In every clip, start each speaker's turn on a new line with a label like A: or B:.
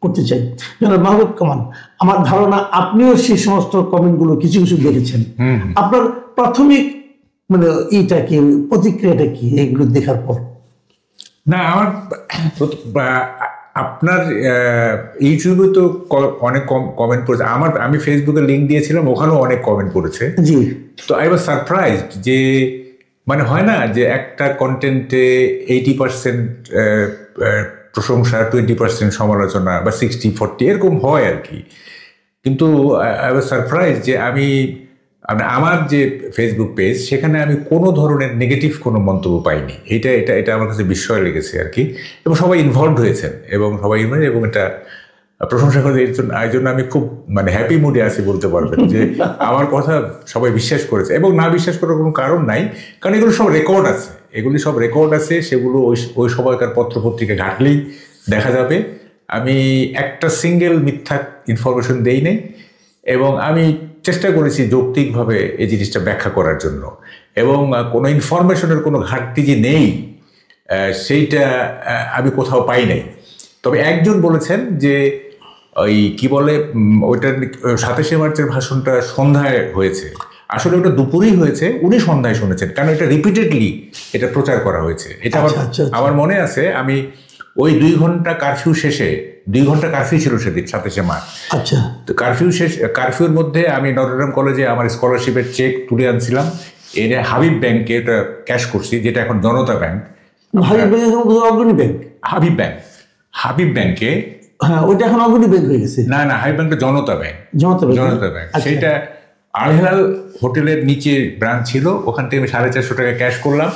A: করতে চাই। জনাব মাহবুব কামাল, আমার ধারণা আপনিও সেই সমস্ত কমেন্টগুলো কিছু কিছু দেখেছেন। আপনার প্রাথমিক মানে এইটা কি, প্রতিক্রিয়াটা কি এগুলো দেখার পর?
B: না, আমার আপনার ইউটিউবে তো অনেক কমেন্ট পড়েছে, আমি ফেসবুকে লিঙ্ক দিয়েছিলাম, ওখানেও অনেক কমেন্ট পড়েছে।
A: জি।
B: তো আই ওয়াজ সারপ্রাইজড যে মানে হয় না যে একটা কন্টেন্টে 80% প্রশংসা, 20% সমালোচনা, বা 60-40 এরকম হয় আর কি। কিন্তু আই ওয়াজ সারপ্রাইজ যে আমার যে ফেসবুক পেজ, সেখানে আমি কোনো ধরনের নেগেটিভ কোনো মন্তব্য পাইনি। এটা আমার কাছে বিস্ময় লেগেছে আর কি। এবং সবাই ইনভলভড হয়েছেন, এবং এবং এটা প্রশংসা করে। এই জন্য আমি খুব মানে হ্যাপি মুডে আছি বলতে পারবেন, যে আমার কথা সবাই বিশ্বাস করেছে। এবং না বিশ্বাস করার কোনো কারণ নাই, কারণ এগুলো সব রেকর্ড আছে। সেগুলো ওই সময়কার পত্রপত্রিকা ঘাটলেই দেখা যাবে। আমি একটা সিঙ্গেল মিথ্যা ইনফরমেশন দেই নাই, এবং আমি চেষ্টা করেছি যৌক্তিকভাবে এই জিনিসটা ব্যাখ্যা করার জন্য। এবং কোনো ইনফরমেশনের কোনো ঘাটতি যে নেই সেইটা আমি কোথাও পাই নাই। তবে একজন বলেছেন যে ওই কি বলে, ওইটার 27শে মার্চের ভাষণটা সন্ধ্যায় হয়েছে। আসলে ওটা দুপুরেই হয়েছে, উনি সন্ধ্যায় শুনেছেন, কারণ এটা রিপিটেডলি এটা প্রচার করা হয়েছে। এটা আমার মনে আছে, আমি ওই 2 ঘন্টা কারফিউ শেষে, 2 ঘন্টা কারফিউ ছিল সেদিন 27শে মার্চ।
A: আচ্ছা।
B: তো কারফিউর মধ্যে আমি নটরডেম কলেজে আমার স্কলারশিপের চেক তুলে আনছিলাম, এটা হাবিব ব্যাংকে এটা ক্যাশ করছি, যেটা এখন জনতা ব্যাংক। হাবিব ব্যাংকে,
A: হ্যাঁ, ওইটা এখন অগ্রণী ব্যাংক হয়ে গেছে।
B: না, হাবিব ব্যাংকটা জনতা ব্যাংক। সেটা আল হেলাল হোটেলের নিচে ব্রাঞ্চ ছিল, ওখান থেকে আমি 450 টাকা ক্যাশ করলাম।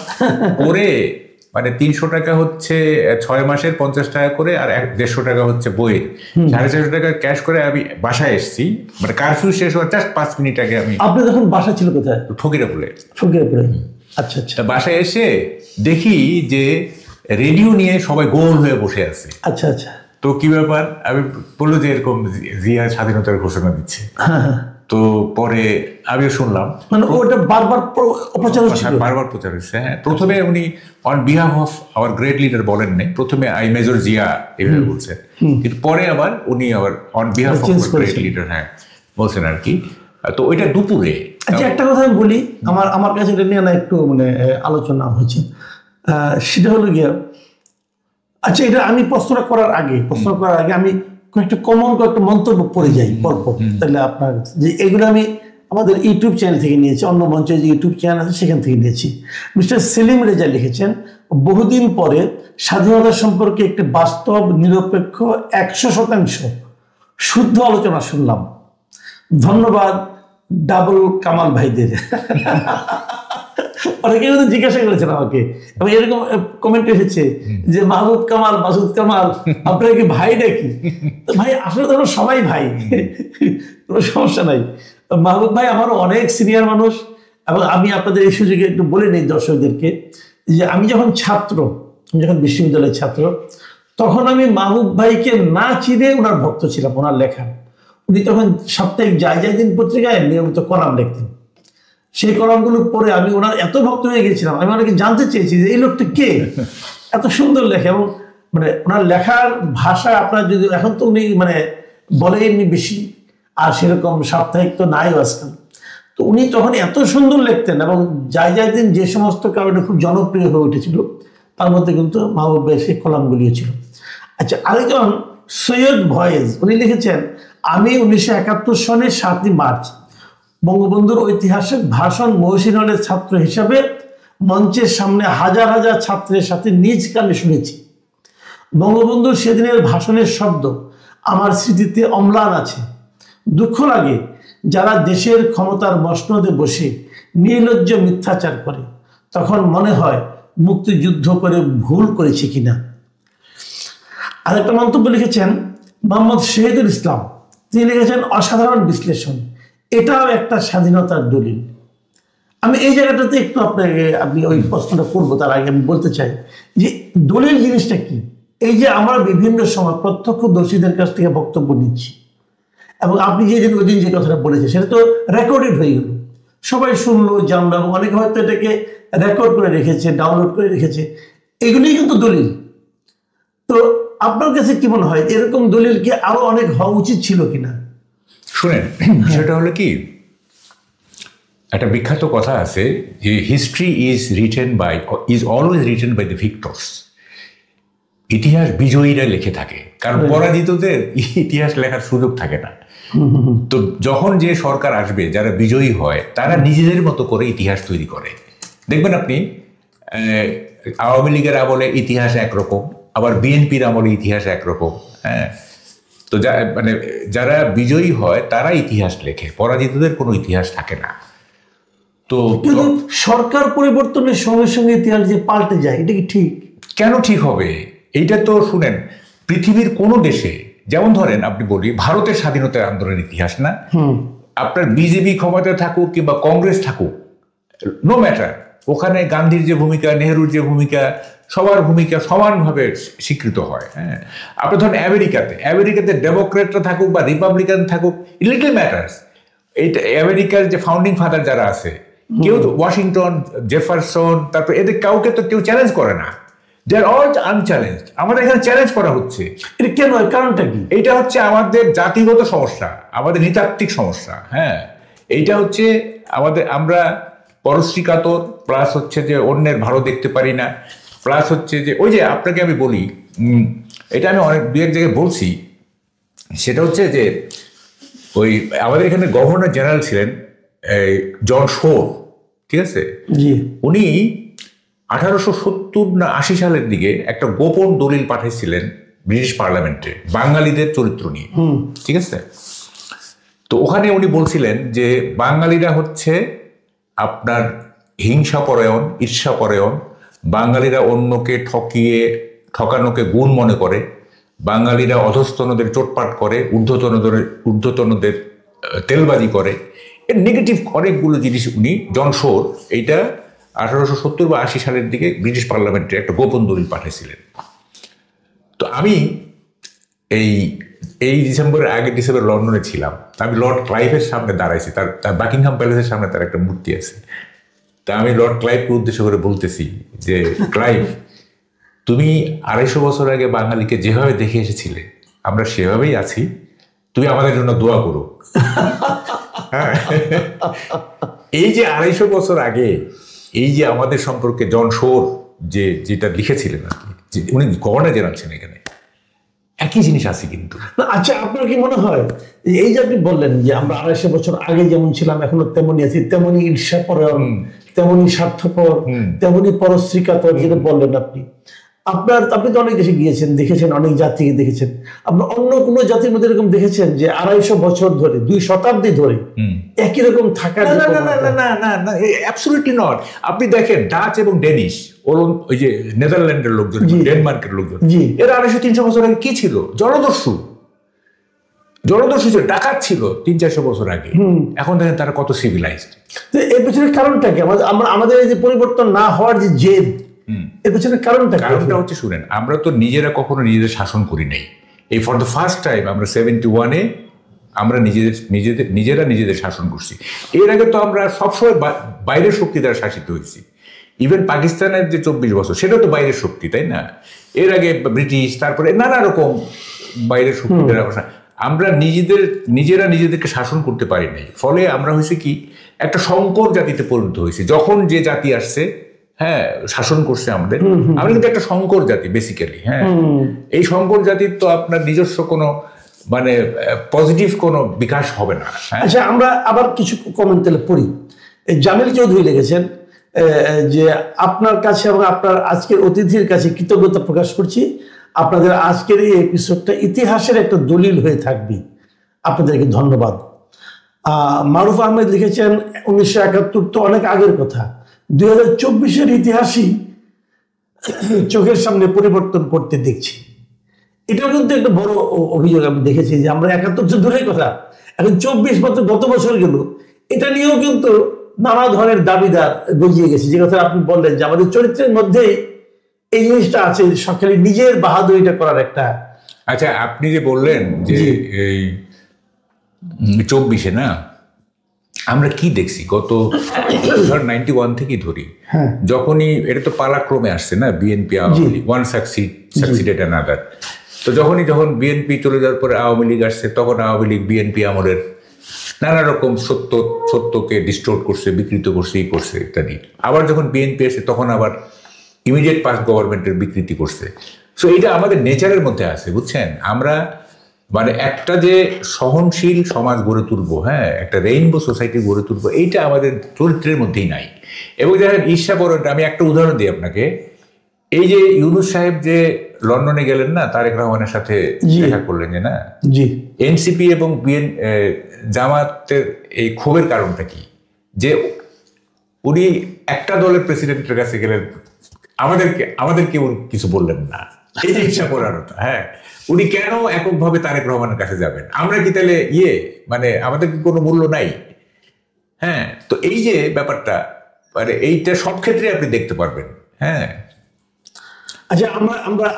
B: করে মানে 300 টাকা হচ্ছে 6 মাসের 50 টাকা করে, আর 150 টাকা হচ্ছে বইয়ের। 450 টাকা ক্যাশ করে আমি বাসায় এসেছি, মানে কারফিউ শেষ হওয়ার জাস্ট 5 মিনিট আগে।
A: আপনি তখন বাসা ছিল কোথায়?
B: ফকিরাপুরে।
A: আচ্ছা।
B: বাসায় এসে দেখি যে রেডিও নিয়ে সবাই গোল হয়ে বসে আছে।
A: আচ্ছা।
B: তো কি ব্যাপার, আমি বললো যে এরকম জিয়া স্বাধীনতার ঘোষণা দিচ্ছে। তো পরে আমিও শুনলাম,
A: মানে ওটা বারবার প্রচার
B: হচ্ছে। হ্যাঁ, প্রথমে উনি on behalf of our great leader বলেন নাই, প্রথমে আই মেজর জিয়া এভাবে বলছেন, কিন্তু পরে আবার উনি আবার on behalf of great leader হ্যাঁ বলছেন আর কি। তো ওইটা দুপুরে।
A: আচ্ছা, একটা কথা আমি বলি, আমার কাছে এটা নিয়ে না একটু মানে আলোচনা হয়েছে, সেটা হলো গিয়া, আচ্ছা এটা আমি প্রশ্নটা করার আগে আমি কয়েকটা মন্তব্য পড়ে যাই পরপর, তাহলে আপনার যে এগুলো আমি আমাদের ইউটিউব চ্যানেল থেকে নিয়েছি, অন্য মঞ্চের যে ইউটিউব চ্যানেল আছে সেখান থেকে নিয়েছি। মিস্টার সেলিম রেজা লিখেছেন, বহুদিন পরে স্বাধীনতা সম্পর্কে একটি বাস্তব, নিরপেক্ষ, 100% শুদ্ধ আলোচনা শুনলাম। ধন্যবাদ ডাবল কামাল ভাইদের। অনেকে জিজ্ঞাসা করেছেন আমাকে, এবং এরকম কমেন্ট এসেছে যে মাহবুব কামাল, মাসুদ কামাল, আপনারা কি ভাই নাকি? ভাই আসলে তো সবাই ভাই, কোনো সমস্যা নাই। মাহবুব ভাই আমারও অনেক সিনিয়র মানুষ, এবং আমি আপনাদের এই সুযোগে একটু বলে নিই দর্শকদেরকে যে আমি যখন বিশ্ববিদ্যালয়ের ছাত্র, তখন আমি মাহবুব ভাইকে না চিনে ওনার ভক্ত ছিলাম, ওনার লেখা। উনি তখন সাপ্তাহিক দিন পত্রিকায় নিয়মিত কলাম লিখতেন। সেই কলামগুলো পড়ে আমি ওনার এত ভক্ত হয়ে গেছিলাম, আমি অনেকে জানতে চেয়েছি যে এই লোকটা কে, এত সুন্দর লেখে। এবং মানে ওনার লেখার ভাষা আপনার যদি এখন তো উনি মানে বলেননি বেশি, আর সেরকম সাপ্তাহিক তো নাই আজকাল। তো উনি তখন এত সুন্দর লিখতেন, এবং দিন যে সমস্ত কারণে খুব জনপ্রিয় হয়ে উঠেছিল, তার মধ্যে কিন্তু মাহবুব ভাইয়ের সেই কলামগুলিও ছিল। আচ্ছা, আরেকজন সৈয়দ ভয়েজ, উনি লিখেছেন, আমি 1971 সনের 7ই মার্চ বঙ্গবন্ধুর ঐতিহাসিক ভাষণ মহসিন হলের ছাত্র হিসাবে মঞ্চের সামনে হাজার হাজার ছাত্রের সাথে নিজ কানে শুনেছি। বঙ্গবন্ধুর সেদিনের ভাষণের শব্দ আমার স্মৃতিতে অম্লান আছে। দুঃখ লাগে যারা দেশের ক্ষমতার মসনদে বসে নির্লজ্জ মিথ্যাচার করে, তখন মনে হয় মুক্তিযুদ্ধ করে ভুল করেছে কিনা। আরেকটা মন্তব্য লিখেছেন মোহাম্মদ শহীদুল ইসলাম, তিনি লিখেছেন, অসাধারণ বিশ্লেষণ, এটাও একটা স্বাধীনতার দলিল। আমি এই জায়গাটাতে একটু আপনি ওই প্রশ্নটা করবো, তার আগে আমি বলতে চাই যে দলিল জিনিসটা কি। এই যে আমরা বিভিন্ন সময় প্রত্যক্ষদর্শীদের কাছ থেকে বক্তব্য নিচ্ছি, এবং আপনি ওই দিন যে কথাটা বলেছেন সেটা তো রেকর্ডেড হয়ে গেল, সবাই শুনলো, জানলো, এবং অনেকে হয়তো এটাকে রেকর্ড করে রেখেছে, ডাউনলোড করে রেখেছে, এগুলোই কিন্তু দলিল। তো আপনার কাছে কি মনে হয় এরকম দলিল কি আরো অনেক হওয়া উচিত ছিল কিনা?
B: শুনেন, বিষয়টা হলো কি, একটা বিখ্যাত কথা আছে যে history is always written by the victors. ইতিহাস বিজয়ীরা লিখে থাকে, কারণ পরাজিতদের ইতিহাস লেখার সুযোগ থাকে না। তো যখন যে সরকার আসবে, যারা বিজয়ী হয়, তারা নিজেদের মতো করে ইতিহাস তৈরি করে। দেখবেন আপনি আওয়ামী লীগের আমলে ইতিহাস একরকম, আবার বিএনপির আমলে ইতিহাস একরকম। হ্যাঁ, তো মানে যারা বিজয়ী হয় তারা ইতিহাস লেখে, পরাজিতদের কোনো ইতিহাস থাকে না। তো
A: কিন্তু সরকার পরিবর্তনের সঙ্গে সঙ্গে ইতিহাস যে পাল্টে যায়, এটা কি ঠিক?
B: কেন ঠিক হবে? এইটা তো শুনেন, পৃথিবীর কোনো দেশে, যেমন ধরেন আপনি বলি ভারতের স্বাধীনতার আন্দোলনের ইতিহাস না, আপনার বিজেপি ক্ষমতায় থাকুক কিংবা কংগ্রেস থাকুক, নো ম্যাটার, ওখানে গান্ধীর যে ভূমিকা, নেহরুর যে ভূমিকা, সবার ভূমিকা সমানভাবে স্বীকৃত হয়। হ্যাঁ, আপনি ধরেন আমেরিকাতে ডেমোক্রেটরা থাকুক বা রিপাবলিকান থাকুক, ইট লিটল ম্যাটার্স। এইটা আমেরিকার যে ফাউন্ডিং ফাদার যারা আছে, কেউ ওয়াশিংটন, জেফারসন, তারপর এদের কাউকে তো কেউ চ্যালেঞ্জ করে না। দে আর অল আনচ্যালেঞ্জড। আমাদের এখানে চ্যালেঞ্জ করা হচ্ছে।
A: এটা কেন? কারণটা কি?
B: এইটা হচ্ছে আমাদের জাতিগত সমস্যা, আমাদের নৃতাত্ত্বিক সমস্যা। হ্যাঁ, এইটা হচ্ছে আমরা পরশ্রী কাতর, প্লাস হচ্ছে যে অন্যের ভালো দেখতে পারি না, প্লাস হচ্ছে যে ওই যে আপনাকে আমি বলি, এটা আমি অনেক দু এক জায়গায় বলছি, সেটা হচ্ছে যে ওই আমাদের এখানে গভর্নর জেনারেল ছিলেন জন শোর, ঠিক আছে? উনি 1870 না 80 সালের দিকে একটা গোপন দলিল পাঠিয়েছিলেন ব্রিটিশ পার্লামেন্টে বাঙালিদের চরিত্র নিয়ে, ঠিক আছে? তো ওখানে উনি বলছিলেন যে বাঙালিরা হচ্ছে আপনার হিংসাপরায়ণ, ঈর্ষাপরায়ণ, বাঙালিরা অন্যকে ঠকানোকে গুণ মনে করে, বাঙালিরা অধস্তনদের চোটপাট করে, ঊর্ধ্বতনদের তেলবাজি করে, এর নেগেটিভ অনেকগুলো জিনিস উনি জন শোর এইটা 1870 বা 80 সালের দিকে ব্রিটিশ পার্লামেন্টে একটা গোপন দলিল পাঠিয়েছিলেন। তো আমি এই ডিসেম্বরের আগের ডিসেম্বর লন্ডনে ছিলাম। আমি লর্ড ক্লাইভের সামনে দাঁড়াইছি, তার বাকিংহাম প্যালেসের সামনে তার একটা মূর্তি আছে। তা আমি লর্ড ক্লাইভকে উদ্দেশ্য করে বলতেছি যে ক্লাইভ, তুমি 250 বছর আগে বাঙালিকে যেভাবে দেখে এসেছিলে আমরা সেভাবেই আছি, তুমি আমাদের জন্য দোয়া করো। হ্যাঁ, এই যে 250 বছর আগে এই যে আমাদের সম্পর্কে জন শোর যেটা লিখেছিলেন আর কি, উনি গভর্নর জেনারেল ছিলেন, এখানে একই জিনিস আছে কিন্তু।
A: আচ্ছা, আপনার কি মনে হয় এই যে আপনি বললেন যে আমরা 250 বছর আগে যেমন ছিলাম এখনো তেমনই আছি, তেমনই ঈর্ষাপরায়ণ, তেমনই স্বার্থপর, তেমনই পরশ্রী কাতর, যেটা বললেন আপনি তো অনেক দেশে গিয়েছেন, দেখেছেন, অনেক জাতিকে দেখেছেন, আপনার অন্য কোনো জাতির মধ্যে এরকম দেখেছেন যে 250 বছর ধরে, 2 শতাব্দী ধরে একই রকম থাকার?
B: না, অ্যাবসলিউটলি নট। আপনি দেখেন ডাচ এবং ডেনিশ, ওই যে নেদারল্যান্ডের লোকজন, ডেনমার্কের লোকজন, এরা 250-300 বছর আগে কি ছিল? জলদস্যু ছিল, ডাকাত ছিল 300-400 বছর আগে। এখন দেখেন তারা কত সিভিলাইজড।
A: এর পেছনে কারণটা কি? আমাদের এই যে পরিবর্তন না হওয়ার যে জেদ, এর পেছনে কারণটা
B: হচ্ছে, শুনেন, আমরা তো নিজেরা কখনো নিজেদের শাসন করি নাই। এই ফর দ্য ফার্স্ট টাইম আমরা 71-এ আমরা নিজেরা নিজেদের শাসন করছি। এর আগে তো আমরা সবসময় বাইরের শক্তি দ্বারা শাসিত হয়েছি। ইভেন পাকিস্তানের যে 24 বছর, সেটা তো বাইরের শক্তি, তাই না? এর আগে ব্রিটিশ, তারপরে নানা রকম বাইরের শক্তি দ্বারা আমরা নিজেরা নিজেদেরকে শাসন করতে পারি নাই। ফলে আমরা হয়েছে কি, একটা সংকর জাতিতে পরিণত হয়েছি। যখন যে জাতি আসছে, হ্যাঁ, শাসন করছে আমাদের, আমরা কিন্তু একটা সংকর জাতি বেসিক্যালি। হ্যাঁ, এই সংকর জাতির তো আপনার নিজস্ব কোনো মানে পজিটিভ কোনো বিকাশ হবে না।
A: আচ্ছা, আমরা আবার কিছু কমেন্ট তাহলে পড়ি। জামিল চৌধুরী লিখেছেন যে আপনার কাছে এবং আপনার আজকের অতিথির কাছে কৃতজ্ঞতা প্রকাশ করছি। আপনাদের আজকের এই এপিসোডটা ইতিহাসের একটা দলিল হয়ে থাকবে। আপনাদেরকে ধন্যবাদ। মারুফ আহমেদ লিখেছেন 1971 তো অনেক আগের কথা, 2024-এর ইতিহাসই চোখের সামনে পরিবর্তন করতে দেখছি। এটাও কিন্তু একটা বড় অভিযোগ আমি দেখেছি যে আমরা 71 তো দূরের কথা, এখন 24 বছর গত বছর গেল, এটা নিয়েও কিন্তু নানা ধরনের দাবিদার গজিয়ে গেছে। যে কথা আপনি বললেন যে আমাদের চরিত্রের মধ্যে এই জিনিসটা আছে, সকালে নিজের বাহাদুরিটা করার একটা।
B: আচ্ছা, আপনি যে বললেন যে এই 24-এ না আমরা কি দেখছি, গত 91 থেকেই ধরি, যখনই এটা তো পালাক্রমে আসছে না, বিএনপি ওয়ান সাকসিডেড অ্যানাদার। তো যখন বিএনপি চলে যাওয়ার পরে আওয়ামী লীগ আসছে, তখন আওয়ামী লীগ বিএনপি আমলের নানা রকম সত্যকে ডিস্টোর্ট করছে, বিকৃত করছে, করছে ইত্যাদি। আবার যখন বিএনপি আসে তখন আবার ইমিডিয়েট পাস গভর্নমেন্টের বিকৃতি করছে। সো এটা আমাদের নেচারের মধ্যে আছে, বুঝছেন? আমরা মানে একটা যে সহনশীল সমাজ গড়ে তুলবো, হ্যাঁ, একটা রেইনবো সোসাইটি গড়ে তুলবো, এইটা আমাদের চরিত্রের মধ্যেই নাই। এবং দেখেন ঈর্ষাপরণ, আমি একটা উদাহরণ দিই আপনাকে। এই যে ইউনূস সাহেব যে লন্ডনে গেলেন না, তারেক রহমানের সাথে দেখা করলেন, যে না, এনসিপি এবং জামাতের এই ক্ষোভের কারণটা কি? যে উনি একটা দলের প্রেসিডেন্টের কাছে গেলেন, আমাদেরকে উনি কিছু বললেন না। এই যে ঈর্ষাপরণতা, হ্যাঁ, উনি কেন এককভাবে তারেক রহমানের কাছে যাবেন? আমরা কি তাহলে মানে আমাদের কি কোনো মূল্য নাই? হ্যাঁ, তো এই যে ব্যাপারটা, মানে এইটা সব ক্ষেত্রে আপনি দেখতে পারবেন। হ্যাঁ,
A: আচ্ছা, আমরা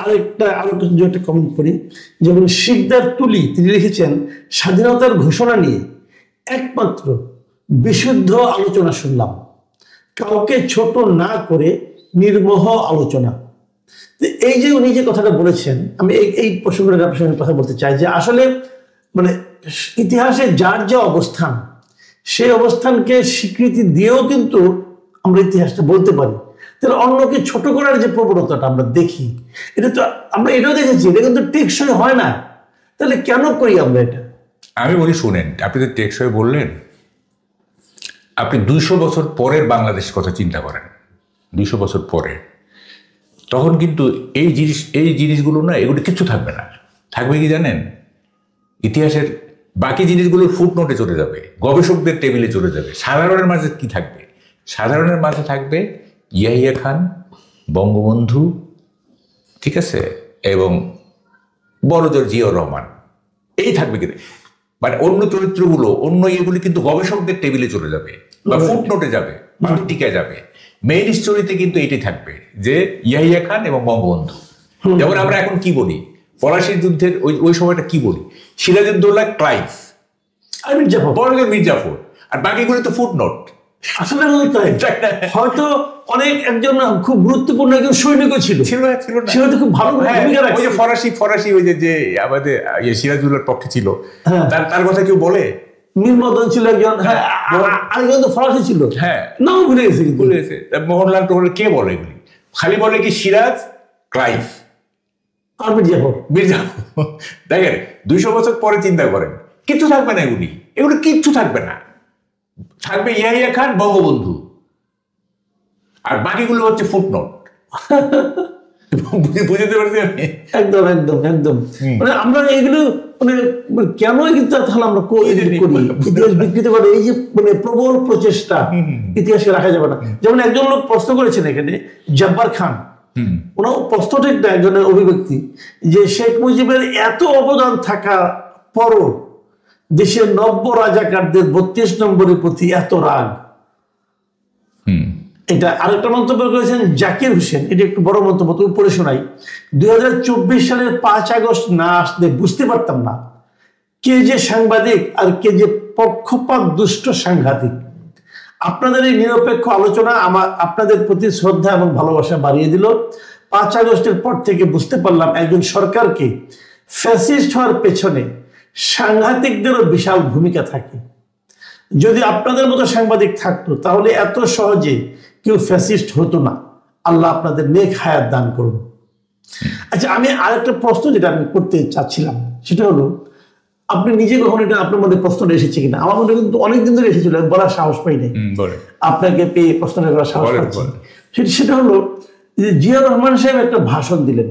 A: আরো কিছু একটা কমেন্ট করি। যেমন শিকদার তুলি, তিনি লিখেছেন, স্বাধীনতার ঘোষণা নিয়ে একমাত্র বিশুদ্ধ আলোচনা শুনলাম, কাউকে ছোট না করে নির্মোহ আলোচনা। এই যে উনি যে কথাটা বলেছেন, আমি এই প্রসঙ্গের আপনার সঙ্গে কথা বলতে চাই যে আসলে মানে ইতিহাসে যার যে অবস্থান, সেই অবস্থানকে স্বীকৃতি দিয়েও কিন্তু আমরা ইতিহাসটা বলতে পারি। তাহলে অন্যকে ছোট করার যে প্রবণতাটা আমরা দেখি, এটা তো আমরা এটাও দেখেছি, এটা কিন্তু টেকসই হয় না। তাহলে কেন করি আমরা এটা?
B: আমি বলি, শুনেন, আপনি তো টেকসই বললেন, আপনি 200 বছর পরের বাংলাদেশ কথা চিন্তা করেন। 200 বছর পরে তখন কিন্তু এই জিনিসগুলো না, এগুলো কিচ্ছু থাকবে না। থাকবে কি জানেন? ইতিহাসের বাকি জিনিসগুলোর ফুটনোটে চলে যাবে, গবেষকদের টেবিলে চলে যাবে। সাধারণের মাঝে কি থাকবে? সাধারণের মাঝে থাকবে ইয়াহিয়া খান, বঙ্গবন্ধু, ঠিক আছে, এবং বড়জোর জিয়াউর রহমান, এই থাকবে। কিন্তু মানে অন্য চরিত্রগুলো, অন্য ইয়েগুলি কিন্তু গবেষকদের টেবিলে চলে যাবে বা ফুটনোটে যাবে, টিকায় যাবে। মেইন স্টোরিতে কিন্তু এটাই থাকবে, যে ইয়াহিয়া খান এবং বঙ্গবন্ধু। যেমন আমরা এখন কি বলি, ফরাসি যুদ্ধের ওই সময়টা কি বলি, সিরাজউদ্দৌলা, ক্লাইভ আর মির্জাফর, আর বাকিগুলো তো ফুটনোট।
A: আসলে হয়তো অনেক একজন খুব গুরুত্বপূর্ণ একজন সৈনিকও ছিল না, সে হয়তো খুব ভালো ভূমিকা রাখছে।
B: ওই যে ফরাসি ওই যে আমাদের সিরাজউদ্দৌলার পক্ষে ছিল, তার কথা কেউ বলে?
A: মীর মদন ছিল একজন, হ্যাঁ, আরেকজন তো ফরাসি ছিল, হ্যাঁ, নাম ভুলে গেছে।
B: মোহনলাল টোহনলাল কে বলে এগুলি? খালি বলে কি সিরাজ, ক্লাইভ
A: আর মির্জাফর।
B: দেখেন 200 বছর পরে চিন্তা করেন, কিচ্ছু থাকবে না, এগুলো কিচ্ছু থাকবে না। থাকবে ইয়াহিয়া খান, বঙ্গবন্ধু, আর বাকিগুলো হচ্ছে ফুটনোট। বুঝতে পারছি আমি?
A: একদম একদম একদম। মানে আমরা এগুলো মানে কেন কিন্তু তাহলে আমরা ইতিহাস বিকৃত করে, এই যে মানে প্রবল প্রচেষ্টা, ইতিহাসে রাখা যাবে না। যেমন একজন লোক প্রশ্ন করেছেন এখানে, জব্বার খান, ওনার প্রশ্নটা একটা একজনের অভিব্যক্তি, যে শেখ মুজিবের এত অবদান থাকা পরও দেশের নব্য রাজাকারদের 32 নম্বরের প্রতি এত রাগ। এটা আরেকটা মন্তব্য করেছেন জাকির হোসেন, এটা একটু বড় মন্তব্য, তো পড়ে শোনাই। 2024 সালের 5 আগস্ট না আসলে বুঝতে পারতাম না কে যে সাংবাদিক আর কে যে পক্ষপাত দুষ্ট সাংঘাতিক। আপনাদের এই নিরপেক্ষ আলোচনা আপনাদের প্রতি শ্রদ্ধা এবং ভালোবাসা বাড়িয়ে দিল। 5 আগস্টের পর থেকে বুঝতে পারলাম একজন সরকারকে ফ্যাসিস্ট হওয়ার পেছনে সাংঘাতিকদেরও বিশাল ভূমিকা থাকে। যদি আপনাদের মতো সাংবাদিক থাকতো তাহলে এত সহজে কেউ ফ্যাসিস্ট হতো না। আল্লাহ আপনাদের নেক হায়াত দান করুন। আচ্ছা, আমি আরেকটা প্রশ্ন যেটা আমি করতে চাচ্ছিলাম, সেটা হলো, আপনি নিজে কখন এটা আপনার মধ্যে প্রশ্নটা এসেছে কিনা? আমার মধ্যে কিন্তু অনেকদিন ধরে এসেছিল, বলার সাহস পাই নাই, আপনাকে পেয়ে প্রশ্নটা করার সাহস পাচ্ছি। সেটা হলো যে জিয়াউর রহমান সাহেব একটা ভাষণ দিলেন,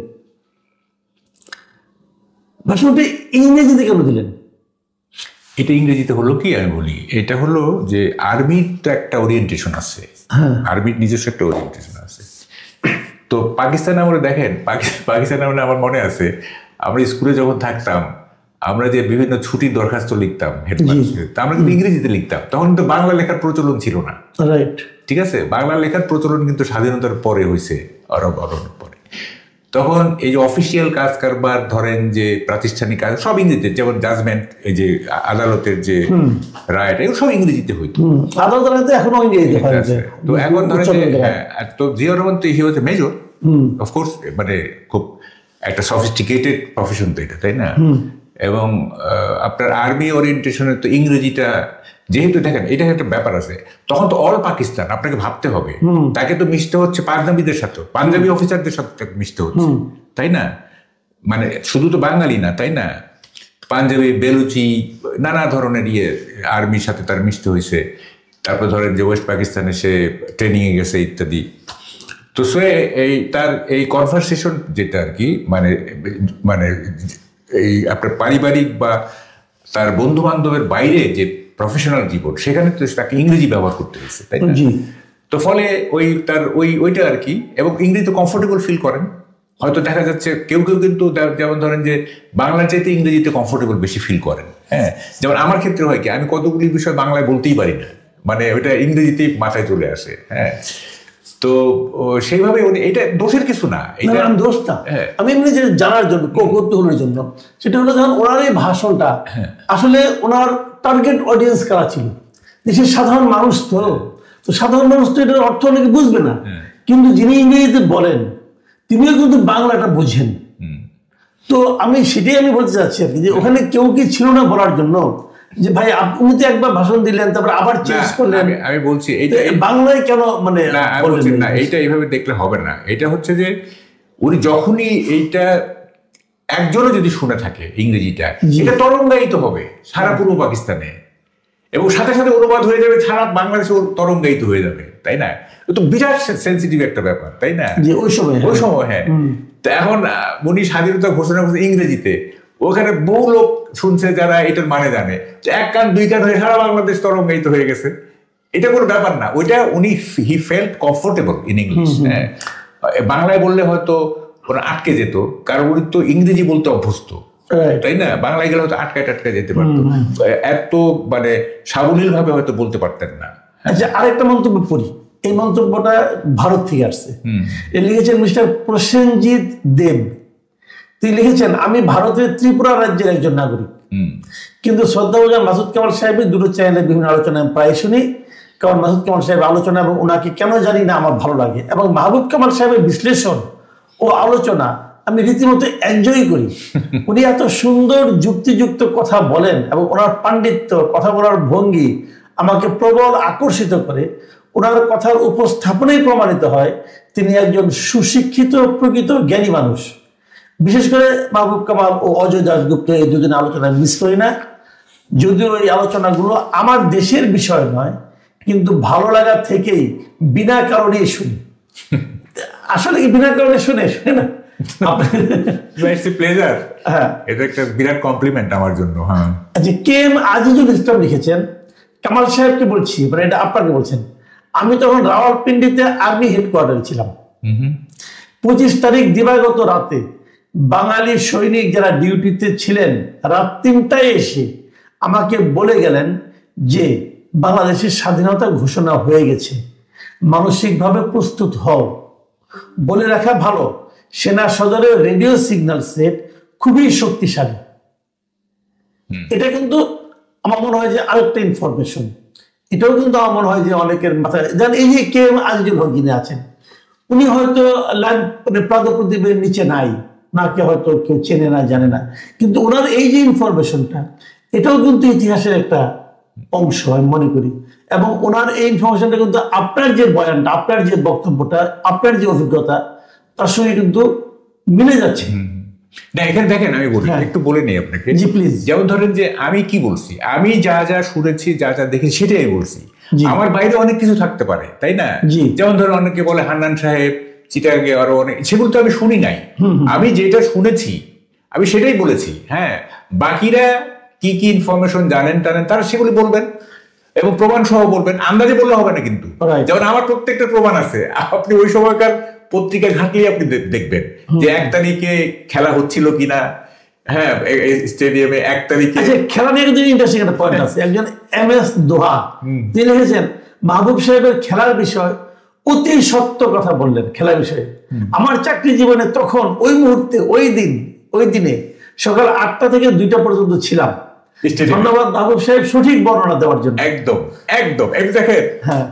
A: ভাষণটা ইংরেজিতে কেন দিলেন?
B: এটা ইংরেজিতে হলো কি, আমি বলি, এটা হলো যে আর্মির তো একটা ওরিয়েন্টেশন আছে, আর্মির নিজস্ব একটা ওরিয়েন্টেশন আছে। তো পাকিস্তান আমলে দেখেন, পাকিস্তান আমলে আমার মনে আছে, আমরা স্কুলে যখন থাকতাম, আমরা যে বিভিন্ন ছুটির দরখাস্ত লিখতাম হেডমাস্টার, আমরা কিন্তু ইংরেজিতে লিখতাম। তখন তো বাংলা লেখার প্রচলন ছিল না,
A: রাইট? ঠিক
B: আছে, বাংলা লেখার প্রচলন কিন্তু স্বাধীনতার পরে হয়েছে, অনেক পরে। তখন এই যে অফিসিয়াল কাজ কারবার, ধরেন যে প্রাতিষ্ঠানিক কাজ, সব ইংরেজিতে, যেমন জাজমেন্ট, এই যে আদালতের যে রায়টা, এগুলো সব ইংরেজিতে হইতো। তো এখন ধরেন যে, তো জিয়াউর রহমান তো হি ওয়াজ এ মেজর, অফকোর্স, মানে খুব একটা সফিস্টিকেটেড প্রফেশন তো এটা, তাই না? এবং আপনার আর্মি ওরিয়েন্টেশনে তো ইংরেজিটা যেহেতু দেখেন এটা একটা ব্যাপার আছে, তখন তো অল পাকিস্তান আপনাকে ভাবতে হবে, তাকে তো মিশতে হচ্ছে পাঞ্জাবিদের সাথে, পাঞ্জাবি অফিসারদের সাথে মিশতে হচ্ছে, তাই না? মানে শুধু তো বাঙালি না, তাই না? পাঞ্জাবি, বেলুচি, নানা ধরনের আর্মির সাথে তার মিশতে হয়েছে। তারপর ধরেন যে ওয়েস্ট পাকিস্তানে সে ট্রেনিংয়ে গেছে ইত্যাদি। তো সে তার এই কনভারসেশন যেটা আর কি মানে মানে এই আপনার পারিবারিক বা তার বন্ধু বান্ধবের বাইরে যে প্রফেশনাল জীবন, সেখানে তো তাকে ইংরেজি ব্যবহার করতে হয়েছে, তাই না? তো ফলে তার ওইটা আর কি, এবং ইংরেজিতে কমফোর্টেবল ফিল করেন। হয়তো দেখা যাচ্ছে কেউ কেউ কিন্তু যেমন ধরেন যে বাংলা চাইতে ইংরেজিতে কমফোর্টেবল বেশি ফিল করেন। হ্যাঁ, যেমন আমার ক্ষেত্রে হয় কি, আমি কতগুলি বিষয় বাংলায় বলতেই পারি না, মানে ওইটা ইংরেজিতেই মাথায় চলে আসে। হ্যাঁ, তো সেইভাবে এটা দোষের কিছু না, এটা
A: দোষ না। আমি এমনি যে জানার জন্য, কৌতূহলের জন্য, সেটা হলো যখন ওনার এই ভাষণটা আসলে ওনার টার্গেট অডিয়েন্স কারা ছিল, দেশের সাধারণ মানুষ। তো সাধারণ মানুষ তো এটার অর্থ অনেকে বুঝবে না, কিন্তু যিনি ইংরেজিতে বলেন তিনিও কিন্তু বাংলাটা বুঝেন। তো সেটাই আমি বলতে চাচ্ছি আর কি, যে ওখানে কেউ কি ছিল না বলার জন্য যে ভাই আপনি তো একবার ভাষণ দিলেন তারপর আবার চেঞ্জ করলেন।
B: আমি বলছি এইটা
A: বাংলায় কেন মানে
B: না, এইটা এইভাবে দেখলে হবে না। এটা হচ্ছে যে উনি যখনই এইটা একজনও যদি শুনে থাকে ইংরেজিটা, এটা তরঙ্গায়িত হবে সারা পূর্ব পাকিস্তানে, এবং সাথে সাথে অনুবাদ হয়ে যাবে সারা বাংলাদেশে, তরঙ্গায়িত হয়ে যাবে, তাই না? তো বিরাট সেন্সিটিভ একটা ব্যাপার, তাই না?
A: ওই সময়
B: হ্যাঁ। তো এখন উনি স্বাধীনতা ঘোষণা করছে ইংরেজিতে, ওখানে বহু লোক শুনছে যারা এটার মানে জানে, এক কান দুই কান হয়ে সারা বাংলাদেশ তরঙ্গায়িত হয়ে গেছে। এটা কোনো ব্যাপার না, ওইটা উনি he felt comfortable in English. হ্যাঁ, বাংলায় বললে হয়তো ওরা আটকে যেত, কারণ উনি তো ইংরেজি বলতে অভ্যস্ত, তাই না? বাংলায় গেলে হয়তো আটকায় যেতে পারতো, এত মানে সাবলীল ভাবে হয়তো বলতে পারতেন না।
A: আচ্ছা, আরেকটা মন্তব্য পড়ি, এই মন্তব্যটা ভারত থেকে আসছে। লিখেছেন মিস্টার প্রসেনজিৎ দেব। তিনি লিখেছেন, আমি ভারতের ত্রিপুরা রাজ্যের একজন নাগরিক, কিন্তু শ্রদ্ধাভাজন মাসুদ কামাল সাহেবের দুটো চ্যানেলে বিভিন্ন আলোচনায় প্রায় শুনি। কারণ মাসুদ কামাল সাহেবের আলোচনা এবং ওনাকে কেন জানি না আমার ভালো লাগে, এবং মাহবুব কামাল সাহেবের বিশ্লেষণ ও আলোচনা আমি রীতিমতো এনজয় করি। উনি এত সুন্দর যুক্তিযুক্ত কথা বলেন এবং ওনার পাণ্ডিত্য, কথা বলার ভঙ্গি আমাকে প্রবল আকর্ষিত করে। ওনার কথার উপস্থাপনেই প্রমাণিত হয় তিনি একজন সুশিক্ষিত প্রকৃত জ্ঞানী মানুষ। বিশেষ করে মাহবুব কামাল ও অজয় দাশগুপ্ত এই দুদিন আলোচনা মিস করি না, যদিও এই আলোচনাগুলো আমার দেশের বিষয় নয়, কিন্তু ভালো লাগা থেকেই বিনা কারণেই শুনি। আসলে কি বিনা কারণে শুনে না?
B: এটা একটা বিরাট কমপ্লিমেন্ট আমার জন্য।
A: আচ্ছা, কে এম আজিজুল ইসলাম লিখেছেন, কামাল সাহেবকে বলছি, মানে এটা আপনাকে বলছেন, আমি তখন রাওয়ালপিন্ডিতে আর্মি হেডকোয়ার্টারে ছিলাম। 25 তারিখ দিবাগত রাতে বাঙালি সৈনিক যারা ডিউটিতে ছিলেন রাত 3টায় এসে আমাকে বলে গেলেন যে বাংলাদেশের স্বাধীনতা ঘোষণা হয়ে গেছে, মানসিকভাবে প্রস্তুত হও। বলে রাখা ভালো, সেনা সদরের রেডিও সিগন্যাল সেট খুবই শক্তিশালী। এটা কিন্তু আমার মনে হয় যে আরেকটা ইনফরমেশন, এটাও কিন্তু আমার মনে হয় যে অনেকের মাথায়, যেন এই যে কে এম আজিজুল হক যিনি আছেন, উনি হয়তো প্রাদপ্রদীপের নিচে নাই, নাকে হয়তো কেউ চেনে না, জানে না, কিন্তু ওনার এই যে ইনফরমেশনটা, এটাও কিন্তু ইতিহাসের একটা অংশ আমি মনে করি। এবং ওনার এই ইনফরমেশনটা কিন্তু আপনার যে বয়ানটা, আপনার যে বক্তব্যটা, আপনার যে অভিজ্ঞতা, তার সঙ্গে কিন্তু মিলে যাচ্ছে।
B: না, এখানে দেখেন আমি বলি, একটু বলে নিই আপনাকে।
A: জি প্লিজ।
B: যেমন ধরেন যে আমি কি বলছি, আমি যা যা শুনেছি, যা যা দেখেছি সেটাই বলছি। আমার বাইরে অনেক কিছু থাকতে পারে, তাই না? যেমন ধরেন অনেকে বলে হান্নান সাহেব, চিটাগে, আরো অনেক, সেগুলো তো আমি শুনি নাই। আমি যেটা শুনেছি আমি সেটাই বলেছি। হ্যাঁ, বাকিরা কি কি ইনফরমেশন জানেন টানেন তারা সেগুলি বলবেন, এবং প্রমাণ সহ বলবেন, আন্দাজে বললে হবে না কিন্তু। যেমন আমার প্রত্যেকটা প্রমাণ আছে, আপনি ওই সময়কার পত্রিকা ঘাঁটলেই আপনি দেখবেন যে 1 তারিখে খেলা হচ্ছিল কিনা, হ্যাঁ, স্টেডিয়ামে 1 তারিখে
A: খেলা নিয়ে কিন্তু ইন্টারেস্টিং একটা পয়েন্ট আছে। একজন MS দোহা তিনি লিখেছেন, মাহবুব সাহেবের খেলার বিষয় অতি সত্য কথা বললেন। খেলার বিষয়ে আমার চাকরি জীবনে তখন ওই মুহূর্তে ওই দিনে সকাল 8টা থেকে 2টা পর্যন্ত ছিলাম। ধন্যবাদ মাহবুব সাহেব সঠিক বর্ণনা দেওয়ার জন্য।
B: একদম একদম দেখেন,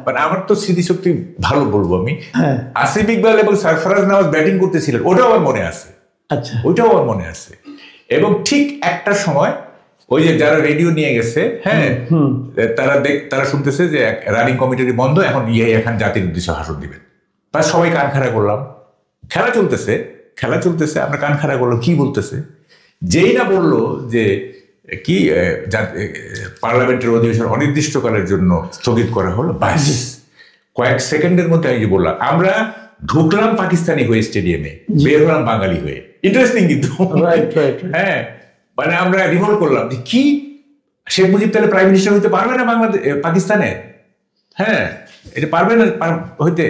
B: মানে আমার তো স্মৃতিশক্তি ভালো বলবো আমি। আসিফ ইকবাল এবং সরফরাজ নওয়াজ ব্যাটিং করতেছিলেন, ওটা আমার মনে আছে।
A: আচ্ছা,
B: ওইটাও আমার মনে আছে। এবং ঠিক একটা সময় ওই যে যারা রেডিও নিয়ে গেছে, হ্যাঁ, তারা শুনতেছে যে রানিং কমিটি বন্ধ, এখন এখন জাতির উদ্দেশ্যে ভাষণ দিবেন। বা সবাই কান খাড়া করলাম, খেলা চলতেছে, আমরা কান খাড়া করলাম, কি বলতেছে। যেই না বললো যে কি পার্লামেন্টের অধিবেশন অনির্দিষ্টকালের জন্য স্থগিত করা হলো, ব্যাস কয়েক সেকেন্ডের মধ্যে আমি যে বললাম, আমরা ঢুকলাম পাকিস্তানি হয়ে স্টেডিয়ামে, বের হলাম বাঙালি হয়ে। ইন্টারেস্টিং কিন্তু, হ্যাঁ, মানে আমরা রিভোল্ট করলাম যে কি শেখ মুজিব তাহলে প্রাইম মিনিস্টার হইতে পারবে না বাংলাদেশ পাকিস্তানে, হ্যাঁ, এটা পারবে না হইতে।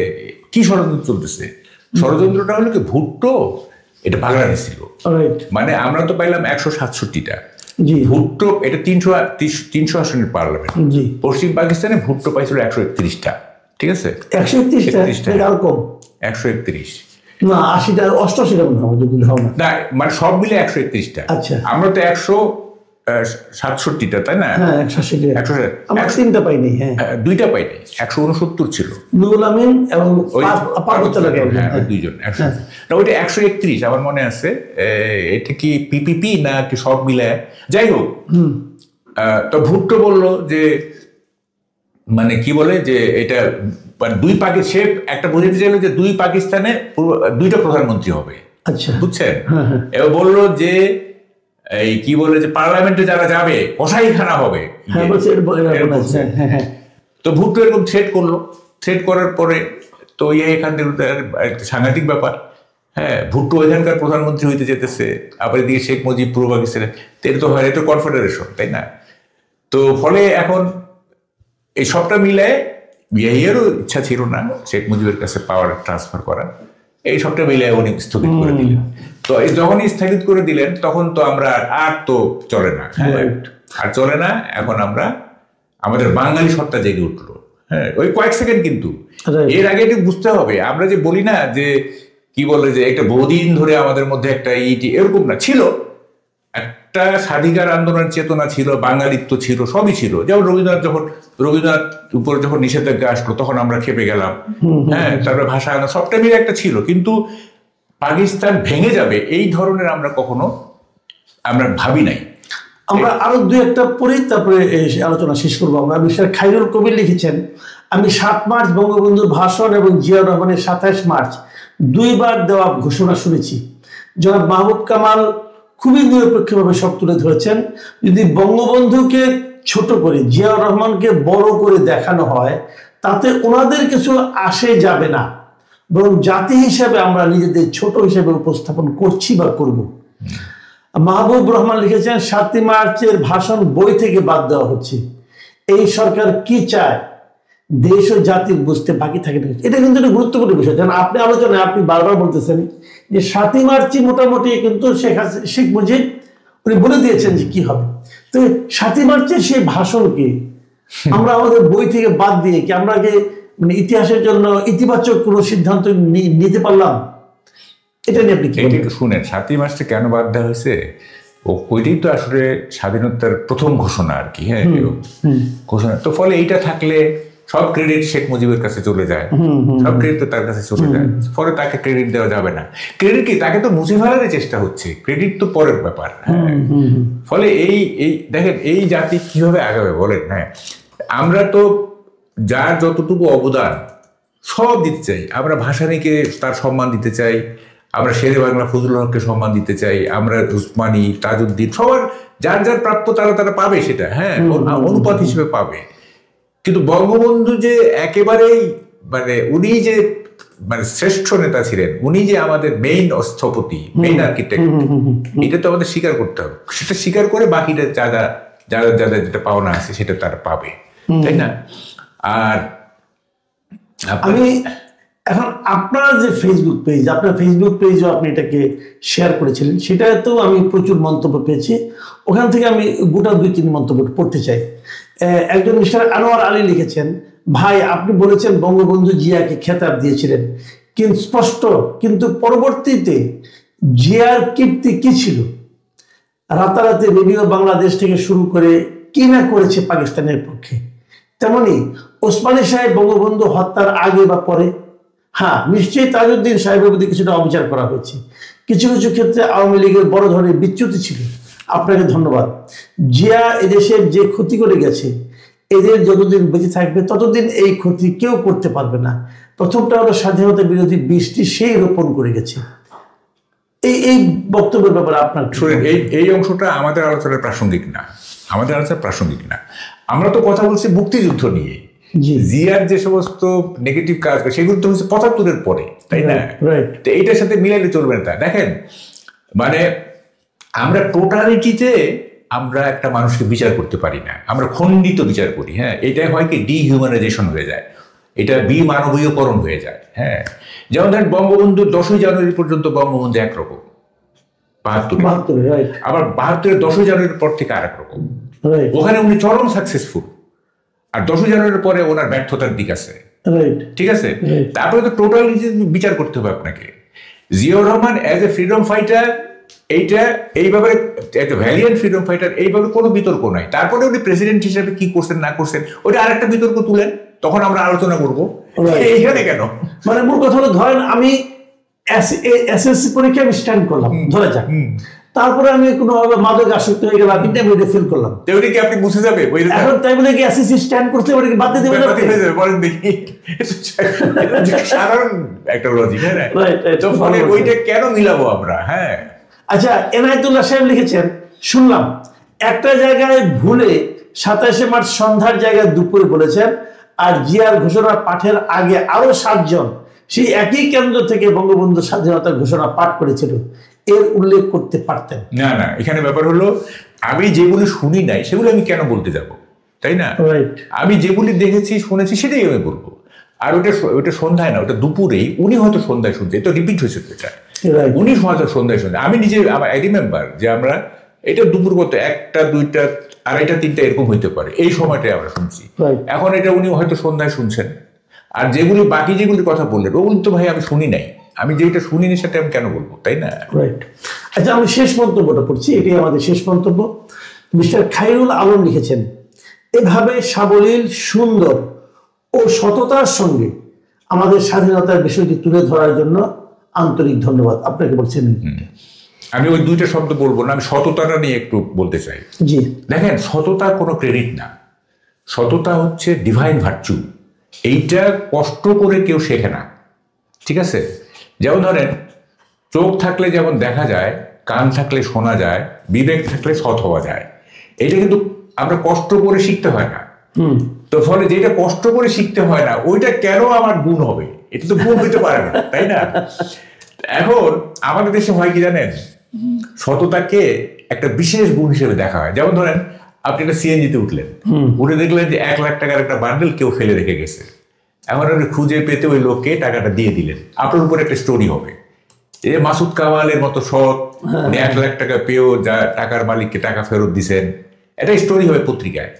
B: কি ষড়যন্ত্র চলতেছে? ষড়যন্ত্রটা হলো কি, ভুট্টো এটা বাংলা ছিল, মানে আমরা তো পাইলাম 167টা, ভুট্টো এটা 300 আসনের পার্লামেন্ট। পশ্চিম পাকিস্তানে ভুট্টো পাইছিল 131টা, ঠিক আছে, 131
A: না 80টা 88টা
B: না, মানে সব মিলে 131টা।
A: আচ্ছা,
B: আমরা তো 167টা, তাই না?
A: হ্যাঁ, 3টা পাইনি, হ্যাঁ,
B: 2টা পাইনি, 169 ছিল।
A: নুরুল আমিন এবং
B: দুইজন, ওইটা 131 আমার মনে আছে। এটা কি পিপিপি না কি সব মিলে, যাই হোক। তো ভুট্টো বললো যে, মানে কি বলে যে এটা দুই সে একটা বোঝাতে চাইলো যে 2 পাকিস্তানে 2টা প্রধানমন্ত্রী হবে।
A: আচ্ছা,
B: বুঝছেন? এবার বললো যে এই কি বলে যে পার্লামেন্টে যারা যাবে কসাইখানা হবে। তো ভুট্টো এরকম থ্রেট করার পরে তো এখান থেকে সাংঘাতিক ব্যাপার, হ্যাঁ, ভুট্টো এখানকার প্রধানমন্ত্রী হইতে যেতেছে, আবার এদিকে শেখ মুজিব পূর্ব পাকিস্তানের, এটা তো হয়, এটা কনফেডারেশন, তাই না? তো ফলে এখন এই সবটা মিলে এরও ইচ্ছা ছিল না শেখ মুজিবের কাছে পাওয়ার ট্রান্সফার করা, এই সবটা মিলে উনি স্থগিত করে দিলেন। তো যখনই স্থগিত করে দিলেন তখন তো আমরা আর তো চলে না, আর চলে না। এখন আমরা আমাদের বাঙালি সত্তা জেগে উঠলো, হ্যাঁ, ওই কয়েক সেকেন্ড। কিন্তু এর আগে একটু বুঝতে হবে, আমরা যে বলি না যে কি বলে যে একটা বহুদিন ধরে আমাদের মধ্যে একটা এরকম না, ছিল একটা স্বাধিকার আন্দোলনের চেতনা ছিল, বাঙালিত্ব ছিল, সবই ছিল। যেমন রবীন্দ্রনাথ উপর যখন নিষেধাজ্ঞা আসলো তখন আমরা খেপে গেলাম, হ্যাঁ, তারপরে ভাষা সবটা মিলে একটা ছিল। কিন্তু পাকিস্তান ভেঙে যাবে এই ধরনের আমরা কখনো ভাবি নাই।
A: আমরা আরো 2-একটা পড়ি, তারপরে আলোচনা শেষ করবো। আমরা মিস্টার খায়রুল কবির লিখেছেন, আমি 7 মার্চ বঙ্গবন্ধুর ভাষণ এবং জিয়াউর রহমানের 27 মার্চ 2 বার দেওয়া ঘোষণা শুনেছি। জনাব মাহবুব কামাল খুবই নিরপেক্ষভাবে সব তুলে ধরেছেন। যদি বঙ্গবন্ধুকে ছোট করে জিয়াউর রহমানকে বড় করে দেখানো হয় তাতে ওনাদের কিছু আসে যাবে না, বরং জাতি হিসাবে আমরা নিজেদের ছোট হিসেবে উপস্থাপন করছি বা করব। মাহবুব রহমান লিখেছেন, 7 মার্চের ভাষণ বই থেকে বাদ দেওয়া হচ্ছে। এই সরকার কি চায় দেশ ও জাতির বুঝতে বাকি থাকে না। এটা কিন্তু একটা গুরুত্বপূর্ণ বিষয়। যেন আপনি আলোচনায় আপনি বারবার বলতেছেন যে 7 মার্চই মোটামুটি কিন্তু শেখ মুজিব উনি বলে দিয়েছেন যে কি হবে। তো 7 মার্চের সেই ভাষণকে আমরা আমাদের বই থেকে বাদ দিয়ে কি আমরা মানে ইতিহাসের জন্য ইতিবাচক কোনো সিদ্ধান্ত নিতে পারলাম? এটা নিয়ে আপনি কি
B: শুনেন, 7 মার্চটা কেন বাদ দেওয়া হয়েছে? ওইটাই তো আসলে স্বাধীনতার প্রথম ঘোষণা আর কি, হ্যাঁ, ঘোষণা। তো ফলে এইটা থাকলে সব ক্রেডিট শেখ মুজিবের কাছে চলে যায়, সব ক্রেডিট তো তার কাছে চলে যায়, ফলে তাকে ক্রেডিট দেওয়া যাবে না। ক্রেডিট কি, তাকে তো মুছে ফেলার চেষ্টা হচ্ছে, ক্রেডিট তো পরের ব্যাপার। ফলে এই দেখেন এই জাতি কিভাবে আগাবে বলেন? হ্যাঁ, আমরা তো যার যতটুকু অবদান সব দিতে চাই। আমরা ভাসানীকে তার সম্মান দিতে চাই, আমরা শেরে বাংলা ফজলুল হককে সম্মান দিতে চাই, আমরা উসমানী, তাজউদ্দিন, সবার যার যার প্রাপ্য তারা পাবে, সেটা হ্যাঁ অনুপাত হিসেবে পাবে। কিন্তু বঙ্গবন্ধু যে একেবারেই মানে উনি যে মানে শ্রেষ্ঠ নেতা ছিলেন, উনি যে আমাদের মেইন স্থপতি, মেইন আর্কিটেক্ট, এটা তো আমাদের স্বীকার করতে হবে। সেটা স্বীকার করে বাকিটা যারা যেটা পাওনা আছে সেটা তারা পাবে, তাই না? আর
A: আমি এখন আপনার যে ফেসবুক পেজ, আপনার ফেসবুক পেজও আপনি এটাকে শেয়ার করেছিলেন, সেটাতেও আমি প্রচুর মন্তব্য পেয়েছি। ওখান থেকে আমি গোটা 2-3 মন্তব্য পড়তে চাই। একজন মিস্টার আনোয়ার আলী লিখেছেন, ভাই আপনি বলেছেন বঙ্গবন্ধু জিয়াকে খেতাব দিয়েছিলেন, কিন্তু স্পষ্ট, কিন্তু পরবর্তীতে জিয়ার কীর্তি কি ছিল? রাতারাতি রেডিও বাংলাদেশ থেকে শুরু করে কি না করেছে পাকিস্তানের পক্ষে। তেমনি ওসমানী সাহেব বঙ্গবন্ধু হত্যার আগে বা পরে, হ্যাঁ নিশ্চয়ই তাজউদ্দিন সাহেবের প্রতি কিছুটা অবিচার করা হয়েছে, কিছু কিছু ক্ষেত্রে আওয়ামী লীগের বড় ধরনের বিচ্যুতি ছিল। আপনাকে ধন্যবাদ। জিয়া এদেশের যে ক্ষতি করে গেছে, এদের যতদিন বেঁচে থাকবে ততদিন এই ক্ষতি কেউ করতে পারবে না। প্রথমটা হলো স্বাধীনতা বিরোধী বীজটি সেই রোপণ করে গেছে। এই বক্তব্যের ব্যাপারে আপনার
B: শুনেন, এই অংশটা আমাদের আলোচনার প্রাসঙ্গিক না, আমাদের আলোচনা প্রাসঙ্গিক না। আমরা তো কথা বলছি মুক্তিযুদ্ধ নিয়ে। জিয়ার যে সমস্ত নেগেটিভ কাজ সেগুলো তো হচ্ছে ৭৫-এর পরে, তাই না? তো এইটার সাথে মিলাইলে চলবে না। দেখেন, মানে আমরা টোটালিটিতে আমরা একটা মানুষকে বিচার করতে পারি না, আমরা খণ্ডিত বিচার করি। হ্যাঁ, এটাই হয় কি ডিহিউম্যানাইজেশন হয়ে যায়, এটা বিমানবীয়করণ হয়ে যায়। হ্যাঁ, যেমন ধরেন বঙ্গবন্ধুর ১০ই জানুয়ারি পর্যন্ত বঙ্গবন্ধু একরকম, ৭২, আবার ৭২-এর ১০ই জানুয়ারির পর থেকে আর এক রকম। ওখানে উনি চরম সাকসেসফুল, আর 10ই জানুয়ারির পরে ওনার ব্যর্থতার দিক আছে। ঠিক আছে, তারপরে তো টোটাল বিচার করতে হবে আপনাকে। Ziaur Rahman as a freedom fighter, এইটা এইভাবে একটা ভ্যালিয়েন্ট ফ্রিডম ফাইটার, এইভাবে কোনো বিতর্ক নাই। তারপরে উনি প্রেসিডেন্ট হিসেবে কি করছেন না করছেন ওটা আরেকটা বিতর্ক তুলেন, তখন আমরা আলোচনা করবো। এইখানে কেন?
A: মানে মূল কথা হলো, ধরেন আমি এসএসসি পরীক্ষা আমি স্ট্যান্ড করলাম, ধরে যাক, তারপরে আমি কোনো মাদক আসক্ত হয়ে গেলাম, ইন্টারমিডিয়েট ফেল করলাম,
B: তেমনি কি আপনি বুঝে যাবে
A: এখন তাই বলে কি এসএসসি স্ট্যান্ড করতে পারে কি বাদ দিয়ে দেবে?
B: বলেন দেখি, সাধারণ একটা লজিক। তো ফলে ওইটা কেন মিলাবো আমরা? হ্যাঁ,
A: আচ্ছা, এনায়েতুল্লাহ সাহেব লিখেছেন, শুনলাম একটা জায়গায় ভুলে ২৭শে মার্চ সন্ধ্যার জায়গায় দুপুরে বলেছেন, আর জিয়ার ঘোষণা পাঠের আগে আরো 7 জন সেই একই কেন্দ্র থেকে বঙ্গবন্ধু স্বাধীনতার ঘোষণা পাঠ করেছিল, এর উল্লেখ করতে পারতেন।
B: না না, এখানে ব্যাপার হলো আমি যেগুলো শুনি নাই সেগুলো আমি কেন বলতে যাব, তাই না? আমি যেগুলি দেখেছি শুনেছি সেটাই আমি বলবো। আর ওটা সন্ধ্যায় না, ওটা দুপুরেই, উনি হয়তো সন্ধ্যায় শুনছে, এটা রিপিট হয়েছে, এটা উনি হয়তো সন্ধ্যায় শুনছে। আমি নিজে আই রিমেম্বার যে আমরা এটা দুপুর কত 1টা 2টা 2:30 3টা এরকম হইতে পারে, এই সময়টাই আমরা শুনছি। এখন এটা উনি হয়তো সন্ধ্যায় শুনছেন। আর যেগুলি বাকি যেগুলির কথা বললেন ওগুলি তো ভাই আমি শুনি নাই, আমি যেটা শুনিনি সেটা আমি কেন বলবো, তাই না?
A: আচ্ছা, আমি শেষ মন্তব্যটা পড়ছি, এটাই আমাদের শেষ মন্তব্য। মিস্টার খায়রুল আলম লিখেছেন, এভাবে সাবলীল, সুন্দর ও সততার সঙ্গে আমাদের স্বাধীনতার বিষয়টি তুলে ধরার জন্য আন্তরিক ধন্যবাদ। আপনাকে বলছেন।
B: আমি ওই 2টা শব্দ বলবো না, আমি সততাটা নিয়ে একটু বলতে চাই।
A: জি,
B: দেখেন, সততা কোনো ক্রেডিট না, সততা হচ্ছে ডিভাইন ভার্চু। এইটা কষ্ট করে কেউ শেখে না, ঠিক আছে? যেমন ধরেন, চোখ থাকলে যেমন দেখা যায়, কান থাকলে শোনা যায়, বিবেক থাকলে সৎ হওয়া যায়। এটা কিন্তু আমরা কষ্ট করে শিখতে হয় না। তো ফলে যেটা কষ্ট করে শিখতে হয় না, ওইটা কেন আমার গুণ হবে? এটা তো গুণ হইতে পারে না, তাই না? এখন আমাদের দেশে হয় কি জানেন, সততাকে একটা বিশেষ গুণ হিসেবে দেখা হয়। যেমন ধরেন, আপনি একটা সিএনজিতে উঠলেন, উঠে দেখলেন যে 1 লাখ টাকার একটা বান্ডেল কেউ ফেলে রেখে গেছে। এখন আপনি খুঁজে পেতে ওই লোককে টাকাটা দিয়ে দিলেন, আপনার উপর একটা স্টোরি হবে। এই মাসুদ কামালের মতো সৎ, 1 লাখ টাকা পেয়েও যা টাকার মালিককে টাকা ফেরত দিচ্ছেন, এটা স্টোরি হবে পত্রিকায়।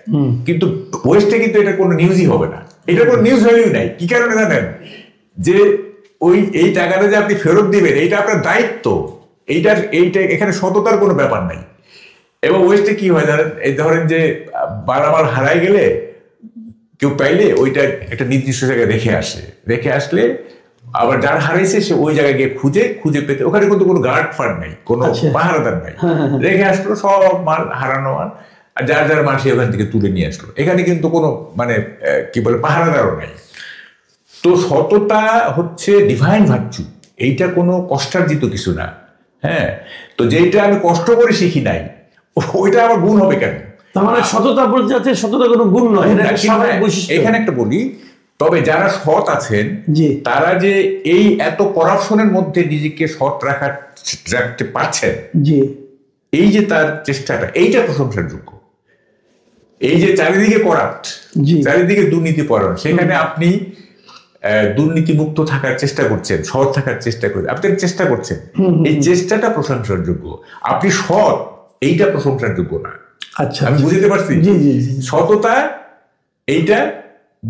B: কিন্তু ওয়েস্টে কিন্তু এটা কোনো নিউজই হবে না, এটা কোনো নিউজ ভ্যালিউ নাই। কি কারণে জানেন? যে এই টাকাটা যে আপনি ফেরত দিবেন এইটা আপনার দায়িত্ব, এইটা এখানে সততার কোনো ব্যাপার নাই। এবং ওয়েস্টে কি হয় জানেন, এই ধরেন যে মালামাল হারাই গেলে কেউ পাইলে ওইটা একটা নির্দিষ্ট জায়গায় রেখে আসলে আবার যার হারাইছে সে ওই জায়গায় গিয়ে খুঁজে পেতে, ওখানে কিন্তু কোনো গার্ড ফার্ড নাই, কোনো পাহারাদার নাই, রেখে আসলো সব মাল, হারানো মাল, আর যার মাল সে ওখান থেকে তুলে নিয়ে আসলো। এখানে কিন্তু কোনো মানে কি বলে পাহারাদারও নাই। তো সততা হচ্ছে ডিভাইন ভার্চু, এইটা কোনো কষ্টার্জিত কিছু না। হ্যাঁ, তো যেটা আমি কষ্ট করে শিখি নাই ওইটা আমার গুণ হবে কেন?
A: তার মানে সততা বলতে যাচ্ছে সততা কোনো গুণ নয়,
B: এখানে একটা বলি, তবে যারা সৎ আছেন তারা যে এই এত করাপশনের মধ্যে নিজেকে সৎ রাখতে পারছেন, এই যে তার চেষ্টাটা, এইটা প্রশংসার যোগ্য। এই যে চারিদিকে করাপ্ট, চারিদিকে দুর্নীতিপরায়ণ, সেখানে আপনি দুর্নীতিমুক্ত থাকার চেষ্টা করছেন, সৎ থাকার চেষ্টা করছেন, আপনি চেষ্টা করছেন, এই চেষ্টাটা প্রশংসার যোগ্য। আপনি সৎ, এইটা প্রশংসার যোগ্য না।
A: আচ্ছা,
B: আমি বুঝতে পারছি। সততা এইটা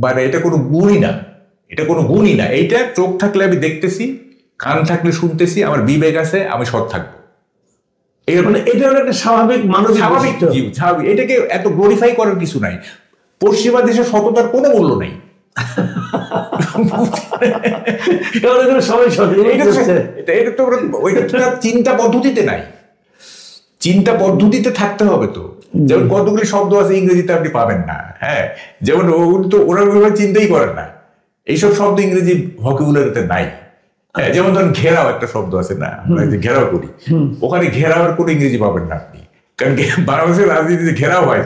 B: মানে এটা কোনো গুণই না, এটা কোনো গুণই না। এইটা চোখ থাকলে আমি দেখতেছি, কান থাকলে শুনতেছি, আমার বিবেক আছে, আমি সৎ থাকবো।
A: মানে এটা হলো একটা স্বাভাবিক
B: স্বাভাবিক। এটাকে এত গ্লোরিফাই করার কিছু নাই। পশ্চিমা দেশে সততার কোনো মূল্য নাই।
A: সবাই
B: এটা তো ওইটা তো চিন্তা পদ্ধতিতে নাই, চিন্তা পদ্ধতিতে থাকতে হবে। তো যেমন কতগুলি শব্দ আছে ইংরেজিতে আপনি পাবেন না, হ্যাঁ, যেমন ওরা ওইভাবে চিন্তাই করেন না, এইসব শব্দ ইংরেজি ভোকাবুলারিতে নাই। হ্যাঁ, যেমন ধরেন ঘেরাও একটা শব্দ আছে না, আমরা যে ঘেরাও করি, ওখানে ঘেরাওয়ের কোনো ইংরেজি পাবেন না আপনি, কারণ বাংলাদেশের রাজনীতিতে ঘেরাও হয়,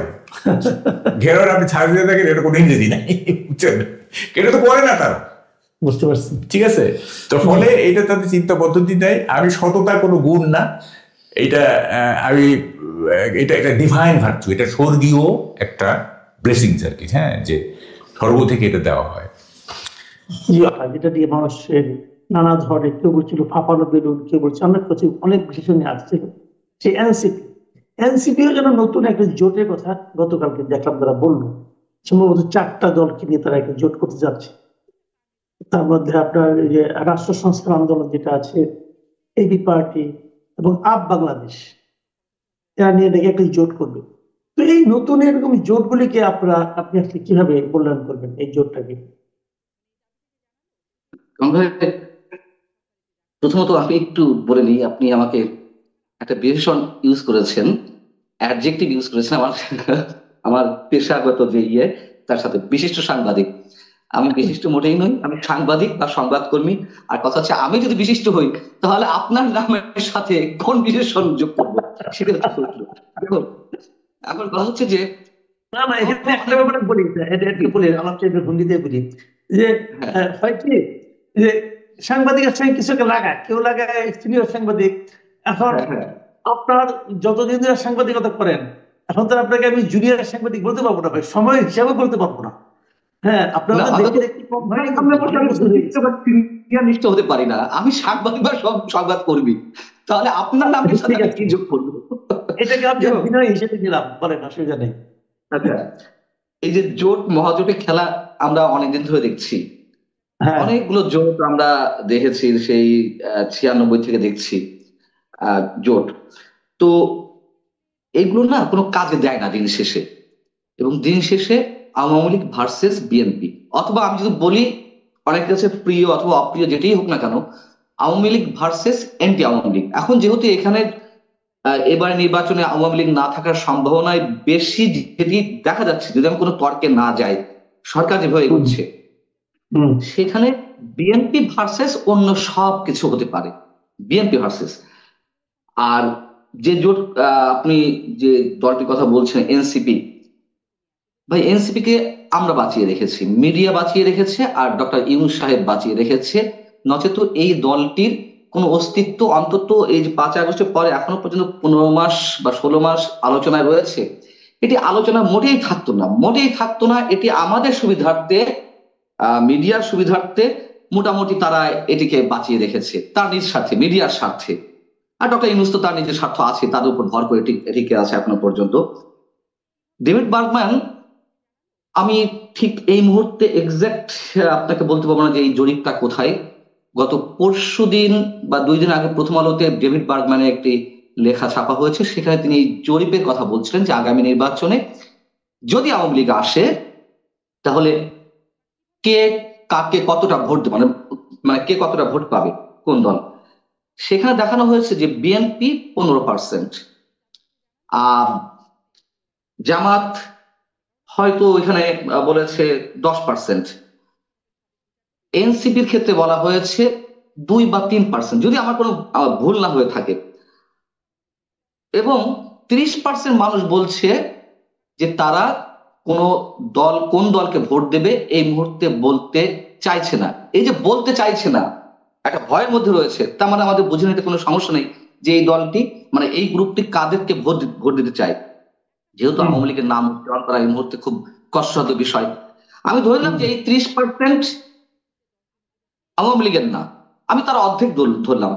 B: ঘেরাও আপনি ছাড় দিয়ে থাকেন, এটা কোনো ইংরেজি নাই, বুঝছেন, এটা তো করে না তারা,
A: বুঝতে পারছি,
B: ঠিক আছে। তো ফলে এটা তাদের চিন্তা পদ্ধতি নেই। আমি সততা কোনো গুণ না, এটা আমি এটা একটা ডিভাইন ভার্চু, এটা স্বর্গীয় একটা ব্লেসিংস আর কি, হ্যাঁ, যে স্বর্গ থেকে এটা দেওয়া হয়।
A: যেটা দিয়ে মানুষের নানা ধরনের, কেউ বলছিল ফাঁপানো বেলুন, কেউ বলছে অনেক কিছু, অনেক বিশেষজ্ঞ আসছিল। সেই এনসিপিও যেন নতুন একটা জোটের কথা গতকালকে দেখলাম তারা বললো, সম্ভবত 4টা দলকে নিয়ে তারা একটা জোট করতে যাচ্ছে। তার মধ্যে আপনার এই যে রাষ্ট্র সংস্কার আন্দোলন যেটা আছে, এবি পার্টি এবং আপ বাংলাদেশ, এরা নিয়ে দেখে একটা জোট করবে। তো এই নতুন এরকম জোটগুলিকে আপনি আসলে কিভাবে মূল্যায়ন করবেন এই জোটটাকে?
C: প্রথমত আমি একটু বলে নিই, আপনি আমাকে একটা বিশেষণ ইউজ করেছেন, অ্যাডজেক্টিভ ইউজ করেছেন আমার আমার পেশাগত যে তার সাথে, বিশিষ্ট সাংবাদিক। আমি বিশিষ্ট মোটেই নই, আমি সাংবাদিক বা সংবাদকর্মী। আর কথা হচ্ছে, আমি যদি বিশিষ্ট হই তাহলে আপনার নামের সাথে কোন বিশেষণ যোগ করবো, সেটা হচ্ছে প্রশ্ন। দেখুন, এখন কথা হচ্ছে যে
A: না না, এখানে একটা ব্যাপারে বলি, এটা একটু বলি, আলাপচারিতার ভঙ্গিতে বলি যে হয় কি যে সাংবাদিকের সঙ্গে কিছু লাগায়, কেউ লাগায় সিনিয়র সাংবাদিক। এখন আপনার যতদিন ধরে সাংবাদিকতা করেন, এখন তো আপনাকে আমি জুনিয়র সাংবাদিক বলতে পারবো না ভাই, সময় হিসাবে বলতে পারবো না। হ্যাঁ, আপনারা
C: নিষ্ঠ হতে পারি না, আমি সাংবাদিক বা সংবাদ কর্মী, তাহলে আপনার নামের সাথে কি যোগ করবো?
A: এটাকে আপনি বিনয় হিসেবে নিলাম, বলেন, অসুবিধা নেই।
C: আচ্ছা, এই যে জোট মহাজোটের খেলা আমরা অনেকদিন ধরে দেখছি, অনেকগুলো জোট আমরা দেখেছি, সেই 96 থেকে দেখছি জোট। তো এগুলো না কোনো কাজে দেয় না দিন শেষে, এবং দিন শেষে আওয়ামী লীগ ভার্সেস বিএনপি, অথবা আমি যদি বলি অনেকের কাছে প্রিয় অথবা অপ্রিয় যেটাই হোক না কেন, আওয়ামী লীগ ভার্সেস এন্টি আওয়ামী লীগ। এখন যেহেতু এখানে এবারে নির্বাচনে আওয়ামী লীগ না থাকার সম্ভাবনায় বেশি, যেটি দেখা যাচ্ছে, যদি আমি কোনো তর্কে না যাই, সরকার যেভাবে এগোচ্ছে, সেখানে বিএনপি ভার্সেস অন্য সব কিছু হতে পারে, বিএনপি ভার্সেস। আর যে জোট আপনি যে দলটির কথা বলছেন, এনসিপি, ভাই এনসিপি কে আমরা বাঁচিয়ে রেখেছি, মিডিয়া বাঁচিয়ে রেখেছে, আর ডক্টর ইউনূস সাহেব বাঁচিয়ে রেখেছে, নচেত এই দলটির কোন অস্তিত্ব অন্তত এই যে 5 আগস্টের পরে এখনো পর্যন্ত 15 মাস বা 16 মাস আলোচনায় রয়েছে। এটি আলোচনা মোটেই থাকতো না। এটি আমাদের সুবিধার্থে, মিডিয়ার সুবিধার্থে মোটামুটি তারা এটিকে বাঁচিয়ে রেখেছে তার নিজ স্বার্থে, মিডিয়ার স্বার্থে। আর ডক্টর ইউনূস তো তার নিজের স্বার্থ আছে, তাদের উপর ভর করে এটিকে আছে এখনো পর্যন্ত। ডেভিড বার্গম্যান, আমি ঠিক এই মুহূর্তে এক্সাক্ট আপনাকে বলতে পারবো না যে এই জরিপটা কোথায়। গত পরশুদিন বা 2 দিন আগে প্রথম আলোতে ডেভিড বার্গম্যানের একটি লেখা ছাপা হয়েছে, সেখানে তিনি এই জরিপের কথা বলছিলেন যে আগামী নির্বাচনে যদি আওয়ামী লীগ আসে তাহলে কে কাকে কতটা ভোট দেবে, মানে কে কতটা ভোট পাবে, কোন দল। সেখানে দেখানো হয়েছে যে বিএনপি 15%, জামাত হয়তো ওইখানে বলেছে 10%, এনসিপির ক্ষেত্রে বলা হয়েছে 2 বা 3%, যদি আমার কোনো ভুল না হয়ে থাকে, এবং 30% মানুষ বলছে যে তারা কোন দলকে ভোট দেবে এই মুহূর্তে বলতে চাইছে না। এই যে বলতে চাইছে না, একটা ভয়ের মধ্যে রয়েছে, তার মানে আমাদের বুঝে নিতে কোনো সমস্যা নেই যে এই দলটি, মানে এই গ্রুপটি কাদেরকে ভোট দিতে চায়। যেহেতু আওয়ামী লীগের নাম উচ্চারণ করা এই মুহূর্তে খুব কষ্টসাধ্য বিষয়, আমি ধরলাম যে এই 30% আওয়ামী লীগের না, আমি তার অর্ধেক ধরলাম।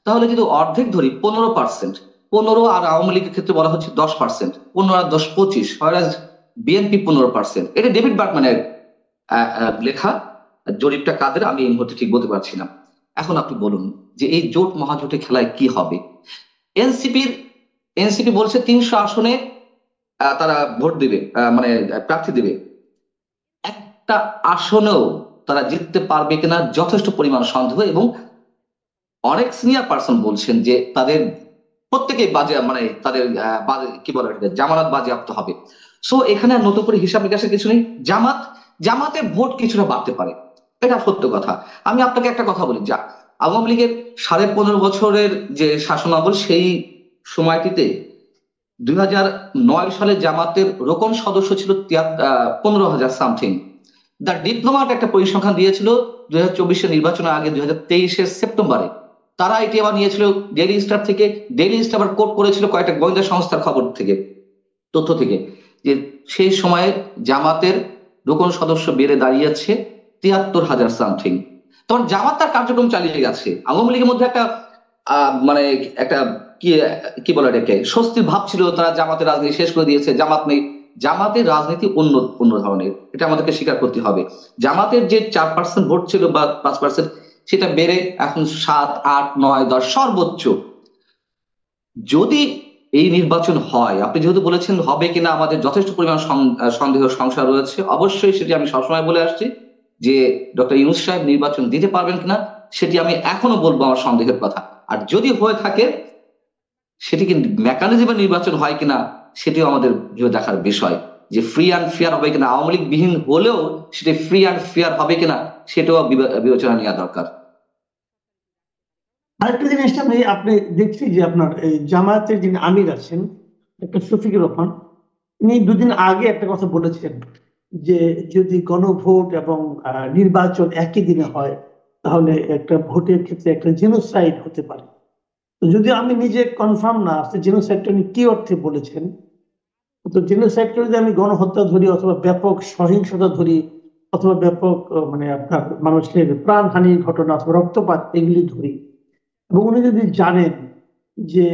C: তাহলে যদি অর্ধেক ধরি 15%, 15 আর আওয়ামী লীগের ক্ষেত্রে বলা হচ্ছে 10%, 15 আর 10 25, বিএনপি 15%। এটা ডেভিড বার্গম্যানের লেখা। জরিপটা কাদের আমি এই মুহূর্তে ঠিক বলতে পারছি না। এখন আপনি বলুন যে এই জোট মহাজোটে খেলায় কি হবে। এনসিপি বলছে 300 আসনে তারা ভোট দেবে, মানে প্রার্থী দেবে, একটা আসনেও তারা জিততে পারবে কিনা যথেষ্ট পরিমাণ সন্দেহ, এবং অনেক সিনিয়র পার্সন বলছেন যে তাদের প্রত্যেকেই মানে তাদের কি বলে জামানত বাজেয়াপ্ত হবে। সো এখানে আর নতুন করে হিসাব নিকাশের কিছু নেই। জামাতের ভোট কিছুটা বাড়তে পারে, এটা সত্য কথা। আমি আপনাকে একটা কথা বলি, যা আওয়ামী লীগের 15.5 বছরের যে শাসনামল, সেই সময়টিতে 2009 সালে জামাতের রোকন সদস্য ছিল 15,000 সামথিং। দ্য ডিপ্লোমাট একটা পরিসংখ্যান দিয়েছিল 2024 নির্বাচনের আগে 2023 সেপ্টেম্বরে। তারা এটি আবার নিয়েছিল ডেইলি স্টার থেকে। ডেইলি স্টার আবার কোট করেছিল কয়েকটা গোয়েন্দা সংস্থার খবর থেকে, তথ্য থেকে, যে সেই সময়ে জামাতের রোকন সদস্য বেড়ে দাঁড়িয়েছে 73,000 সামথিং। তখন জামাত তার কার্যক্রম চালিয়ে গেছে। আওয়ামী লীগের মধ্যে একটা মানে একটা কি কি বলে এটাকে স্বস্তির ভাব ছিল, তারা জামাতের রাজনীতি শেষ করে দিয়েছে, জামাত নেই। জামাতের রাজনীতি অন্য অন্য ধরনের, এটা আমাদেরকে স্বীকার করতে হবে। জামাতের যে 4% ভোট ছিল বা 5%, সেটা বেড়ে এখন 7, 8, 9, 10 সর্বোচ্চ। যদি এই নির্বাচন হয়, আপনি যেহেতু বলেছেন হবে কিনা আমাদের যথেষ্ট পরিমাণ সন্দেহ সংশয় রয়েছে, অবশ্যই সেটি আমি সবসময় বলে আসছি যে ডক্টর ইউনূস সাহেব নির্বাচন দিতে পারবেন কিনা সেটি আমি এখনো বলবো আমার সন্দেহের কথা। আর যদি হয়ে থাকে সেটি কি মেকানিজমে নির্বাচন হয় কিনা সেটিও আমাদের দেখার বিষয়, যে ফ্রি অ্যান্ড ফেয়ার হবে কিনা, আওয়ামী লীগ বিহীন হলেও সেটি ফ্রি অ্যান্ড ফেয়ার হবে কিনা সেটাও বিবেচনা নেওয়া দরকার।
A: আরেকটা জিনিসটা আপনি দেখছি যে আপনার এই জামায়াতের যিনি আমির আছেন একটা শফিকুর রহমান, উনি দুদিন আগে একটা কথা বলেছেন যে যদি গণভোট এবং নির্বাচন একই দিনে হয় তাহলে একটা ভোটের ক্ষেত্রে একটা জেনোসাইড হতে পারে। তো যদি আমি নিজে কনফার্ম না আসছে জেনোসাইডটা উনি কি অর্থে বলেছেন, তো জেনোসাইডটা যদি আমি গণহত্যা ধরি অথবা ব্যাপক সহিংসতা ধরি অথবা ব্যাপক মানে আপনার মানুষের প্রাণহানির ঘটনা অথবা রক্তপাত এগুলি ধরি, এবং উনি যদি জানেন যে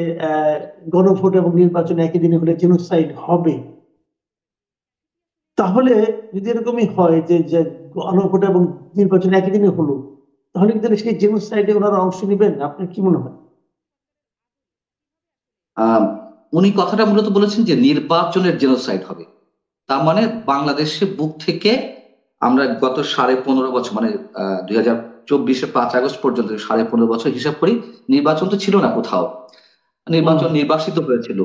A: গণভোট এবং নির্বাচন একই দিনে হলে জেনোসাইড হবে, তাহলে যদি এরকমই হয় যে গণভোট এবং নির্বাচন একই দিনে হলো, তাহলে কি তাহলে সেই জেনোসাইডে ওনারা অংশ নেবেন? আপনার কি মনে হয়?
C: উনি কথাটা মূলত বলেছেন যে নির্বাচনের জেনোসাইড হবে। তার মানে বাংলাদেশের বুক থেকে আমরা গত 15.5 বছর মানে 2024 5 আগস্ট পর্যন্ত 15.5 বছর হিসাব করি, নির্বাচন তো ছিল না কোথাও, নির্বাচন নির্বাসিত হয়েছিল।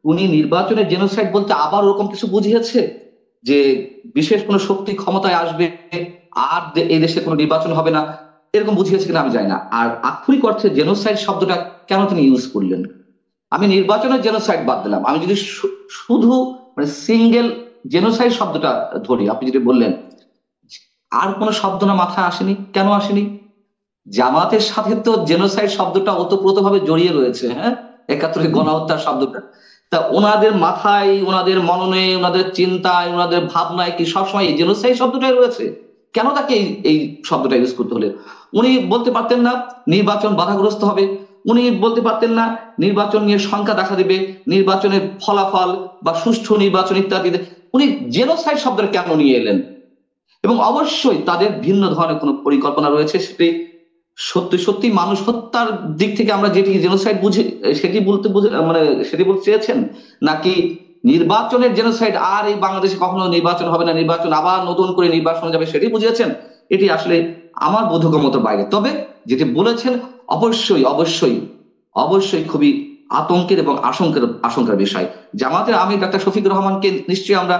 C: উনি নির্বাচনের জেনোসাইড বলতে আবার ওরকম কিছু বুঝিয়েছে যে বিশেষ কোনো শক্তি ক্ষমতায় আসবে আর এই দেশে কোনো নির্বাচন হবে না, এরকম বুঝিয়েছে কিনা আমি জানি না। আর আক্ষরিক অর্থে জেনোসাইড শব্দটা কেন তিনি ইউজ করলেন? আমি নির্বাচনের জেনোসাইড বাদ দিলাম, আমি যদি শুধু মানে সিঙ্গেল জেনোসাইড শব্দটা ধরি, আপনি যেটা বললেন, আর কোনো শব্দ না মাথায় আসেনি। কেন আসেনি? জামাতের সাথে তো জেনোসাইড শব্দটা ওতপ্রোতভাবে জড়িয়ে রয়েছে। হ্যাঁ, 71 গণহত্যার শব্দটা, তা ওনাদের মাথায়, ওনাদের মননে, ওনাদের চিন্তায়, ওনাদের ভাবনায় কি সবসময় এই জেনোসাইড শব্দটাই রয়েছে? কেন তাকে এই শব্দটা ইউজ করতে হলে? উনি বলতে পারতেন না নির্বাচন বাধাগ্রস্ত হবে, উনি বলতে পারতেন না নির্বাচন নিয়ে শঙ্কা দেখা দেবে, নির্বাচনের ফলাফল বা সুষ্ঠু নির্বাচন ইত্যাদিতে, উনি জেনোসাইড শব্দটা কেন নিয়ে এলেন? এবং অবশ্যই তাদের ভিন্ন ধরনের কোনো পরিকল্পনা রয়েছে, সেটি সত্যি সত্যি মানুষ হত্যার দিক থেকে আমরা যেটি জেনোসাইড বুঝি সেটি বলতে মানে সেটি বলতে চেয়েছেন, নাকি নির্বাচনের জেনোসাইড আর এই বাংলাদেশে কখনো নির্বাচন হবে না, নির্বাচন আবার নতুন করে নির্বাচন যাবে সেটি বুঝিয়েছেন? এটি আসলে আমার বোধগম্যতার বাইরে। তবে যেটি বলেছেন অবশ্যই অবশ্যই অবশ্যই খুবই আতঙ্কের এবং আশঙ্কার বিষয়। জামাতের আমির ডাক্তার শফিকুর রহমানকে নিশ্চয়ই আমরা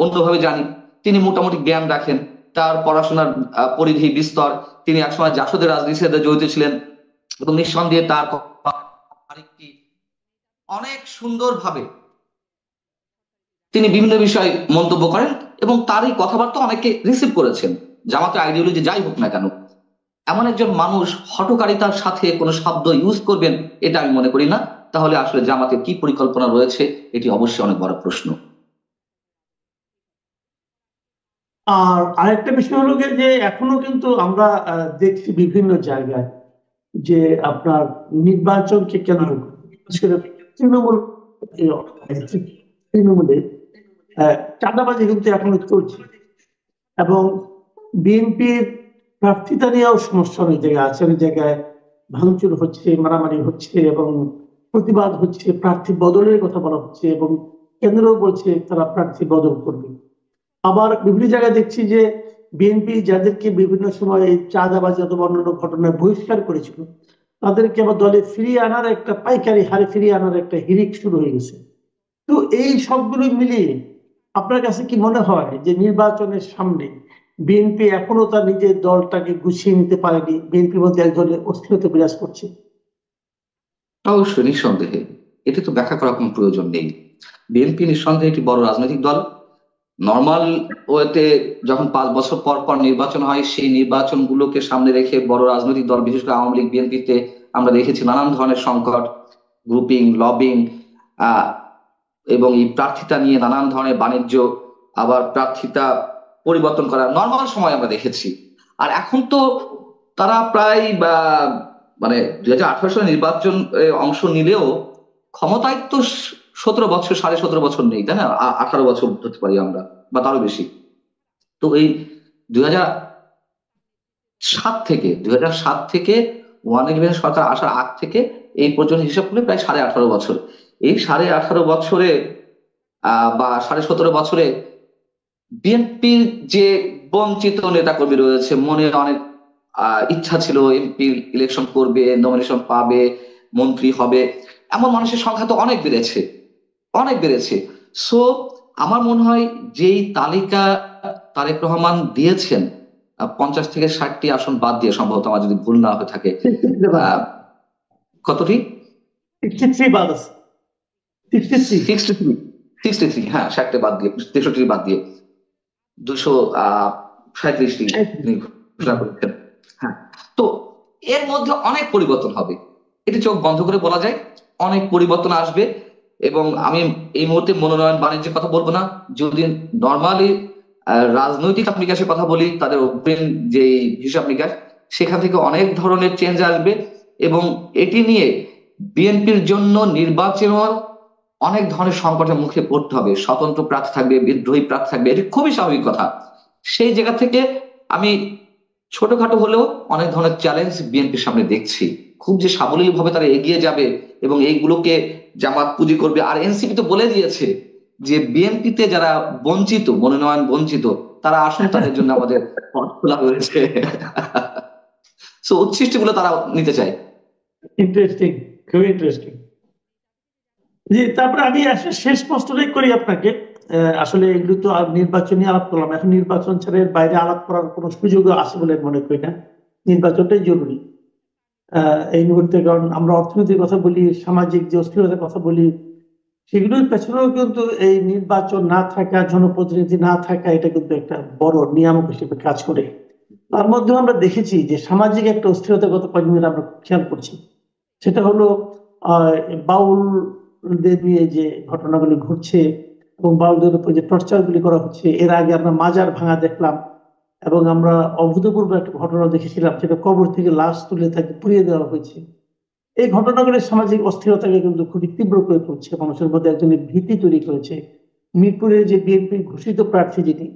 C: অন্যভাবে জানি, তিনি মোটামুটি জ্ঞান রাখেন, তার পড়াশোনার পরিধি বিস্তর, তিনি একসময় জাসদের রাজনীতির সাথে জড়িত ছিলেন এবং নিঃসন্দেহে তার আরেকটি অনেক সুন্দরভাবে তিনি বিভিন্ন বিষয়ে মন্তব্য করেন এবং তারই কথাবার্তা অনেকে রিসিভ করেছেন। জামাতের আইডিওলজি যাই হোক না কেন, এমন একজন মানুষ হঠকারিতার সাথে কোনো শব্দ ইউজ করবেন এটা আমি মনে করি না। তাহলে আসলে জামাতের কি পরিকল্পনা রয়েছে এটি অবশ্যই অনেক বড় প্রশ্ন।
A: আর আরেকটা বিষয় হলো যে এখনো কিন্তু আমরা দেখছি বিভিন্ন জায়গায় যে আপনার নির্বাচনকে কেন্দ্র করে তৃণমূলে চাঁদাবাজি কিন্তু এখনো চলছে, এবং বিএনপির প্রার্থিতা নিয়েও সমস্যা অনেক জায়গায় আছে, অনেক জায়গায় ভাঙচুর হচ্ছে, মারামারি হচ্ছে এবং প্রতিবাদ হচ্ছে, প্রার্থী বদলের কথা বলা হচ্ছে এবং কেন্দ্র বলছে তারা প্রার্থী বদল করবে। আবার বিভিন্ন জায়গায় দেখছি যে বিএনপি যাদেরকে বিভিন্ন সময় এই চাঁদাবাজি অথবা অন্যান্য ঘটনায় বহিষ্কার করেছিল, তাদেরকে আবার দলে ফিরিয়ে আনার একটা পাইকারি হারে ফিরিয়ে আনার একটা হিড়িক শুরু হয়ে গেছে। তো এই সবগুলো মিলিয়ে আপনার কাছে কি মনে হয় যে নির্বাচনের সামনে বিএনপি এখনো তার নিজের দলটাকে গুছিয়ে নিতে পারেনি, বিএনপির মধ্যে এক ধরনের অস্থিরতা বিরাজ করছে?
C: অবশ্যই, নিঃসন্দেহে এটি তো ব্যাখ্যা করার কোনো প্রয়োজন নেই। বিএনপি নিঃসন্দেহে একটি বড় রাজনৈতিক দল। নর্মাল ওয়েতে যখন 5 বছর পর পর নির্বাচন হয়, সেই নির্বাচনগুলোকে সামনে রেখে বড় রাজনৈতিক দল, বিশেষ করে আওয়ামী লীগ, বিএনপিতে আমরা দেখেছি নানান ধরনের সংকট, গ্রুপিং, লবিং, এবং এই প্রার্থিতা নিয়ে নানান ধরনের বাণিজ্য, আবার প্রার্থিতা পরিবর্তন করা নর্মাল সময় আমরা দেখেছি। আর এখন তো তারা প্রায় মানে 2018 সালে নির্বাচন অংশ নিলেও ক্ষমতায় তো 17 বছর, 17.5 বছর নেই, তাই না? 18 বছর ধরতে পারি আমরা, বা তারও বেশি। তো এই 2007 থেকে ওয়ান ইলেভেন সরকার আসার আগ থেকে এই পর্যন্ত হিসাব করলে প্রায় 18.5 বছর। এই 18.5 বছরে বা 17.5 বছরে বিএনপির যে বঞ্চিত নেতাকর্মী রয়েছে, মনে অনেক ইচ্ছা ছিল এমপি ইলেকশন করবে, নমিনেশন পাবে, মন্ত্রী হবে, এমন মানুষের সংখ্যা তো অনেক বেড়েছে, অনেক বেড়েছে। সো আমার মনে হয় যেই তালিকা তারেক রহমান দিয়েছেন, 50 থেকে 60টি আসন বাদ দিয়ে, সম্ভবত আমার যদি ভুল না হয়ে থাকে, কতটি?
A: 63 বাদ আছে,
C: 63, হ্যাঁ, 60টি বাদ দিয়ে, 63টি বাদ দিয়ে 237টি ঘোষণা করেছেন। হ্যাঁ, তো এর মধ্যে অনেক পরিবর্তন হবে, এটি চোখ বন্ধ করে বলা যায়। অনেক পরিবর্তন আসবে, এবং আমি এই মুহূর্তে মনোনয়ন বাণিজ্যের কথা বলবো না। যদি নর্মালি রাজনৈতিক নিকাশের কথা বলি, তাদের অগ্রিম যে হিসাব নিকাশ, সেখান থেকে অনেক ধরনের চেঞ্জ আসবে, এবং এটি নিয়ে বিএনপির জন্য নির্বাচন অনেক ধরনের সংকটের মুখে পড়তে হবে। স্বতন্ত্র প্রার্থী থাকবে, বিদ্রোহী প্রার্থী থাকবে, এটি খুবই স্বাভাবিক কথা। সেই জায়গা থেকে আমি ছোটখাটো হলেও অনেক ধরনের চ্যালেঞ্জ বিএনপির সামনে দেখছি। খুব যে সাবলীল ভাবে তারা এগিয়ে যাবে এবং এইগুলোকে জামাত পুঁজি করবে। আর এনসিপি তো বলে দিয়েছে যে বিএনপিতে যারা বঞ্চিত, মনোনয়ন বঞ্চিত, তারা আসুন, তাদের জন্য আমাদের পথ খোলা হয়েছে। সো উচ্ছিষ্ট গুলো তারা নিতে চায়।
A: ইন্টারেস্টিং, খুবই ইন্টারেস্টিং। জি, তারপরে আমি আসলে শেষ প্রশ্নটাই করি আপনাকে। আসলে এগুলো তো নির্বাচনী আলাপ করলাম, এখন নির্বাচন ছাড়া এর বাইরে আলাপ করার কোনো সুযোগ আছে বলে মনে করি না। নির্বাচনটাই জরুরি এই মুহূর্তে, কারণ আমরা অর্থনীতির কথা বলি, সামাজিক যে অস্থিরতার কথা বলি, সেগুলোর পেছনেও কিন্তু এই নির্বাচন না থাকা, জনপ্রতিনিধি না থাকা, এটা কিন্তু একটা বড় নিয়ামক হিসেবে কাজ করে। তার মধ্যেও আমরা দেখেছি যে সামাজিক একটা অস্থিরতা গত কয়েকদিন ধরে আমরা খেয়াল করছি। সেটা হলো বাউলদের নিয়ে যে ঘটনাগুলি ঘটছে এবং বাউলদের উপর যে টর্চারগুলি করা হচ্ছে। এর আগে আমরা মাজার ভাঙা দেখলাম, এবং আমরা অভূতপূর্ব একটা ঘটনা দেখেছিলাম, সেটা কবর থেকে লাশ তুলে তাকে পুড়িয়ে দেওয়া হয়েছে। এই ঘটনাগুলি সামাজিক অস্থিরতাকে কিন্তু খুবই তীব্র করে তুলছে, মানুষের মধ্যে একজনের ভীতি তৈরি করেছে। মিরপুরে যে বিএনপির ঘোষিত প্রার্থী যিনি,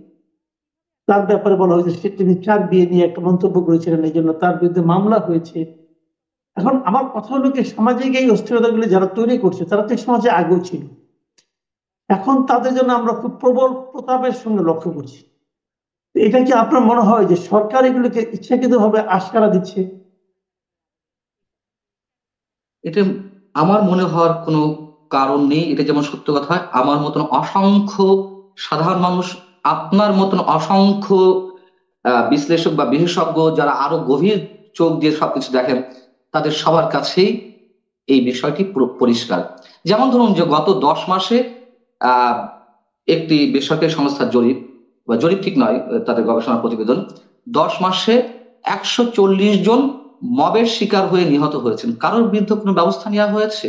A: তার ব্যাপারে বলা হয়েছে তিনি 4 বিয়ে নিয়ে একটা মন্তব্য করেছিলেন, এই জন্য তার বিরুদ্ধে মামলা হয়েছে। এখন আমার কথা হলো কি, সামাজিক এই অস্থিরতাগুলি যারা তৈরি করছে তারা তো সমাজে আগেও ছিল, এখন তাদের জন্য আমরা খুব প্রবল প্রতাপের সঙ্গে লক্ষ্য করছি। এটা কি আপনার মনে হয় যে সরকার এগুলোকে ইচ্ছাকৃত ভাবে আশকারা দিচ্ছে?
C: এটা আমার মনে হওয়ার কোনো কারণ নেই। এটা যেমন সত্য কথা, আমার মতন অসংখ্য সাধারণ মানুষ, আপনার মতন অসংখ্য বিশ্লেষক বা বিশেষজ্ঞ যারা আরো গভীর চোখ দিয়ে সবকিছু দেখেন, তাদের সবার কাছেই এই বিষয়টি পুরো পরিষ্কার। যেমন ধরুন যে গত 10 মাসে আহ একটি বেসরকারি সংস্থার জরিপ, বা জরিপ ঠিক নয়, তাদের গবেষণা প্রতিবেদন, 10 মাসে 140 জন মবের শিকার হয়ে নিহত হয়েছেন। কারোর বিরুদ্ধে কোনো ব্যবস্থা নেওয়া হয়েছে?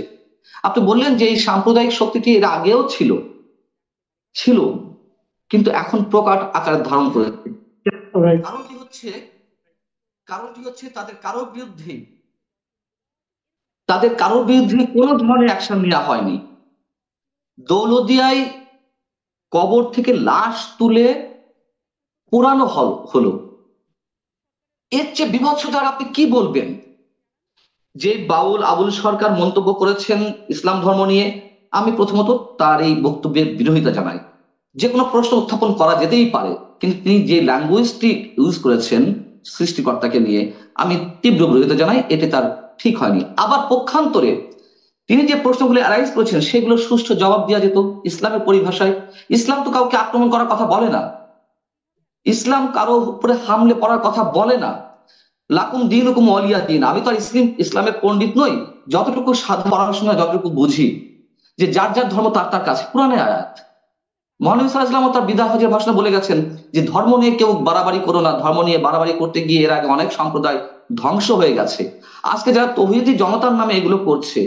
C: আপনি বললেন যে এই সাম্প্রদায়িক শক্তিটি এর আগেও ছিল ছিল কিন্তু এখন প্রকট আকার ধারণ করেছে। কারণটি হচ্ছে তাদের কারোর বিরুদ্ধে কোনো ধরনের অ্যাকশন নেওয়া হয়নি। দৌলতদিয়ায় কবর থেকে লাশ তুলে পোড়ানো হলো। এর চেয়ে বিভৎসতার আপনি কি বলবেন? যে বাউল আবুল সরকার মন্তব্য করেছেন ইসলাম ধর্ম নিয়ে, আমি প্রথমত তার এই বক্তব্যের বিরোধিতা জানাই। যে কোনো প্রশ্ন উত্থাপন করা যেতেই পারে, কিন্তু তিনি যে ল্যাঙ্গুয়েজটি ইউজ করেছেন সৃষ্টিকর্তাকে নিয়ে, আমি তীব্র বিরোধিতা জানাই, এটি তার ঠিক হয়নি। আবার পক্ষান্তরে তিনি যে প্রশ্নগুলো অ্যারাইজ করেছেন সেগুলো সুষ্ঠু জবাব দেওয়া যেত ইসলামের পরিভাষায়। ইসলাম তো কাউকে আক্রমণ করার কথা বলে না, ইসলাম কারো উপরে হামলে পড়ার কথা বলে না। লাকুম দীনুকুম ওয়ালিয়া দিন। আমি তো আর ইসলামের পণ্ডিত নই, যতটুকু সাধারণ পড়াশোনা যতটুকু বুঝি, যে যার যার ধর্ম তার তার কাছে। কোরআনের আয়াত, মহানবী সাল্লাল্লাহু আলাইহি ওয়াসাল্লাম তার বিদায় হজের ভাষণে বলে গেছেন যে ধর্ম নিয়ে কেউ বাড়াবাড়ি করো না। ধর্ম নিয়ে বাড়াবাড়ি করতে গিয়ে এর আগে অনেক সম্প্রদায় ধ্বংস হয়ে গেছে। আজকে যারা তৌহিদি জনতার নামে এগুলো করছে,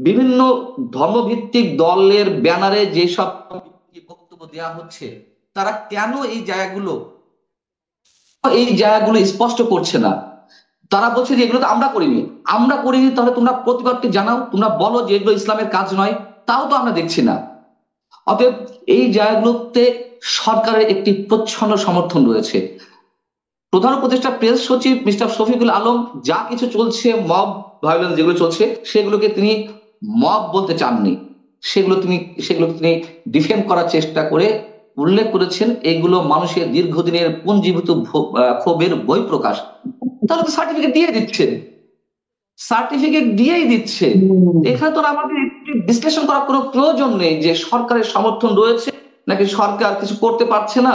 C: বিভিন্ন ধর্মভিত্তিক দলের ব্যানারে যেসব বক্তব্য দেওয়া হচ্ছে, তারা কেন এই জায়গাগুলো স্পষ্ট করছে না? তারা বলছে যে এগুলো তো আমরা করিনি, তাহলে তোমরা প্রতিবাদটি জানাও, তোমরা বলো যে এগুলো ইসলামের কাজ নয়। তাও তো আমরা দেখছি না। অতএব এই জায়গাগুলোতে সরকারের একটি প্রচ্ছন্ন সমর্থন রয়েছে। প্রধান উপদেষ্টা প্রেস সচিব মিস্টার শফিকুল আলম যা কিছু চলছে, মব ভায়োলেন্স যেগুলো চলছে, সেগুলোকে তিনি মব বলতে চাননি। সেগুলোকে তিনি ডিফেন্ড করার চেষ্টা করে উল্লেখ করেছেন এগুলো মানুষের দীর্ঘদিনের পুঞ্জীভূত ক্ষোভের বহিঃপ্রকাশ। তাহলে তো সার্টিফিকেট দিয়েই দিচ্ছে। এখানে তো আমাদের বিশ্লেষণ করার কোনো প্রয়োজন নেই যে সরকারের সমর্থন রয়েছে নাকি সরকার কিছু করতে পারছে না,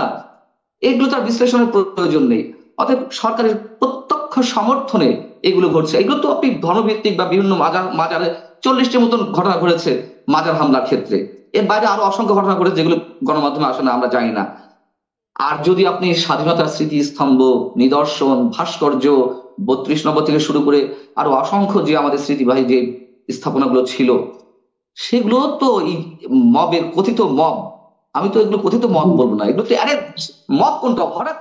C: এগুলো তার বিশ্লেষণের প্রয়োজন নেই। অতএব সরকারের প্রত্যক্ষ সমর্থনে এগুলো ঘটছে। এগুলো তো আপনি ধর্মভিত্তিক বা বিভিন্ন মাজারে 40টির মতন ঘটনা ঘটেছে মাজার হামলার ক্ষেত্রে। এর বাইরে আরো অসংখ্য ঘটনা ঘটেছে যেগুলো গণমাধ্যমে আসে না, আমরা জানি না। আর যদি আপনি স্বাধীনতার স্মৃতিস্তম্ভ, নিদর্শন, ভাস্কর্য 32 নম্বর থেকে শুরু করে আরো অসংখ্য যে আমাদের স্মৃতিবাহী যে স্থাপনাগুলো ছিল, সেগুলো তো এই মবের কথিত মব, আমি তো এগুলো কথিত মব বলবো না, এগুলো তো আরে মব কোনটা হঠাৎ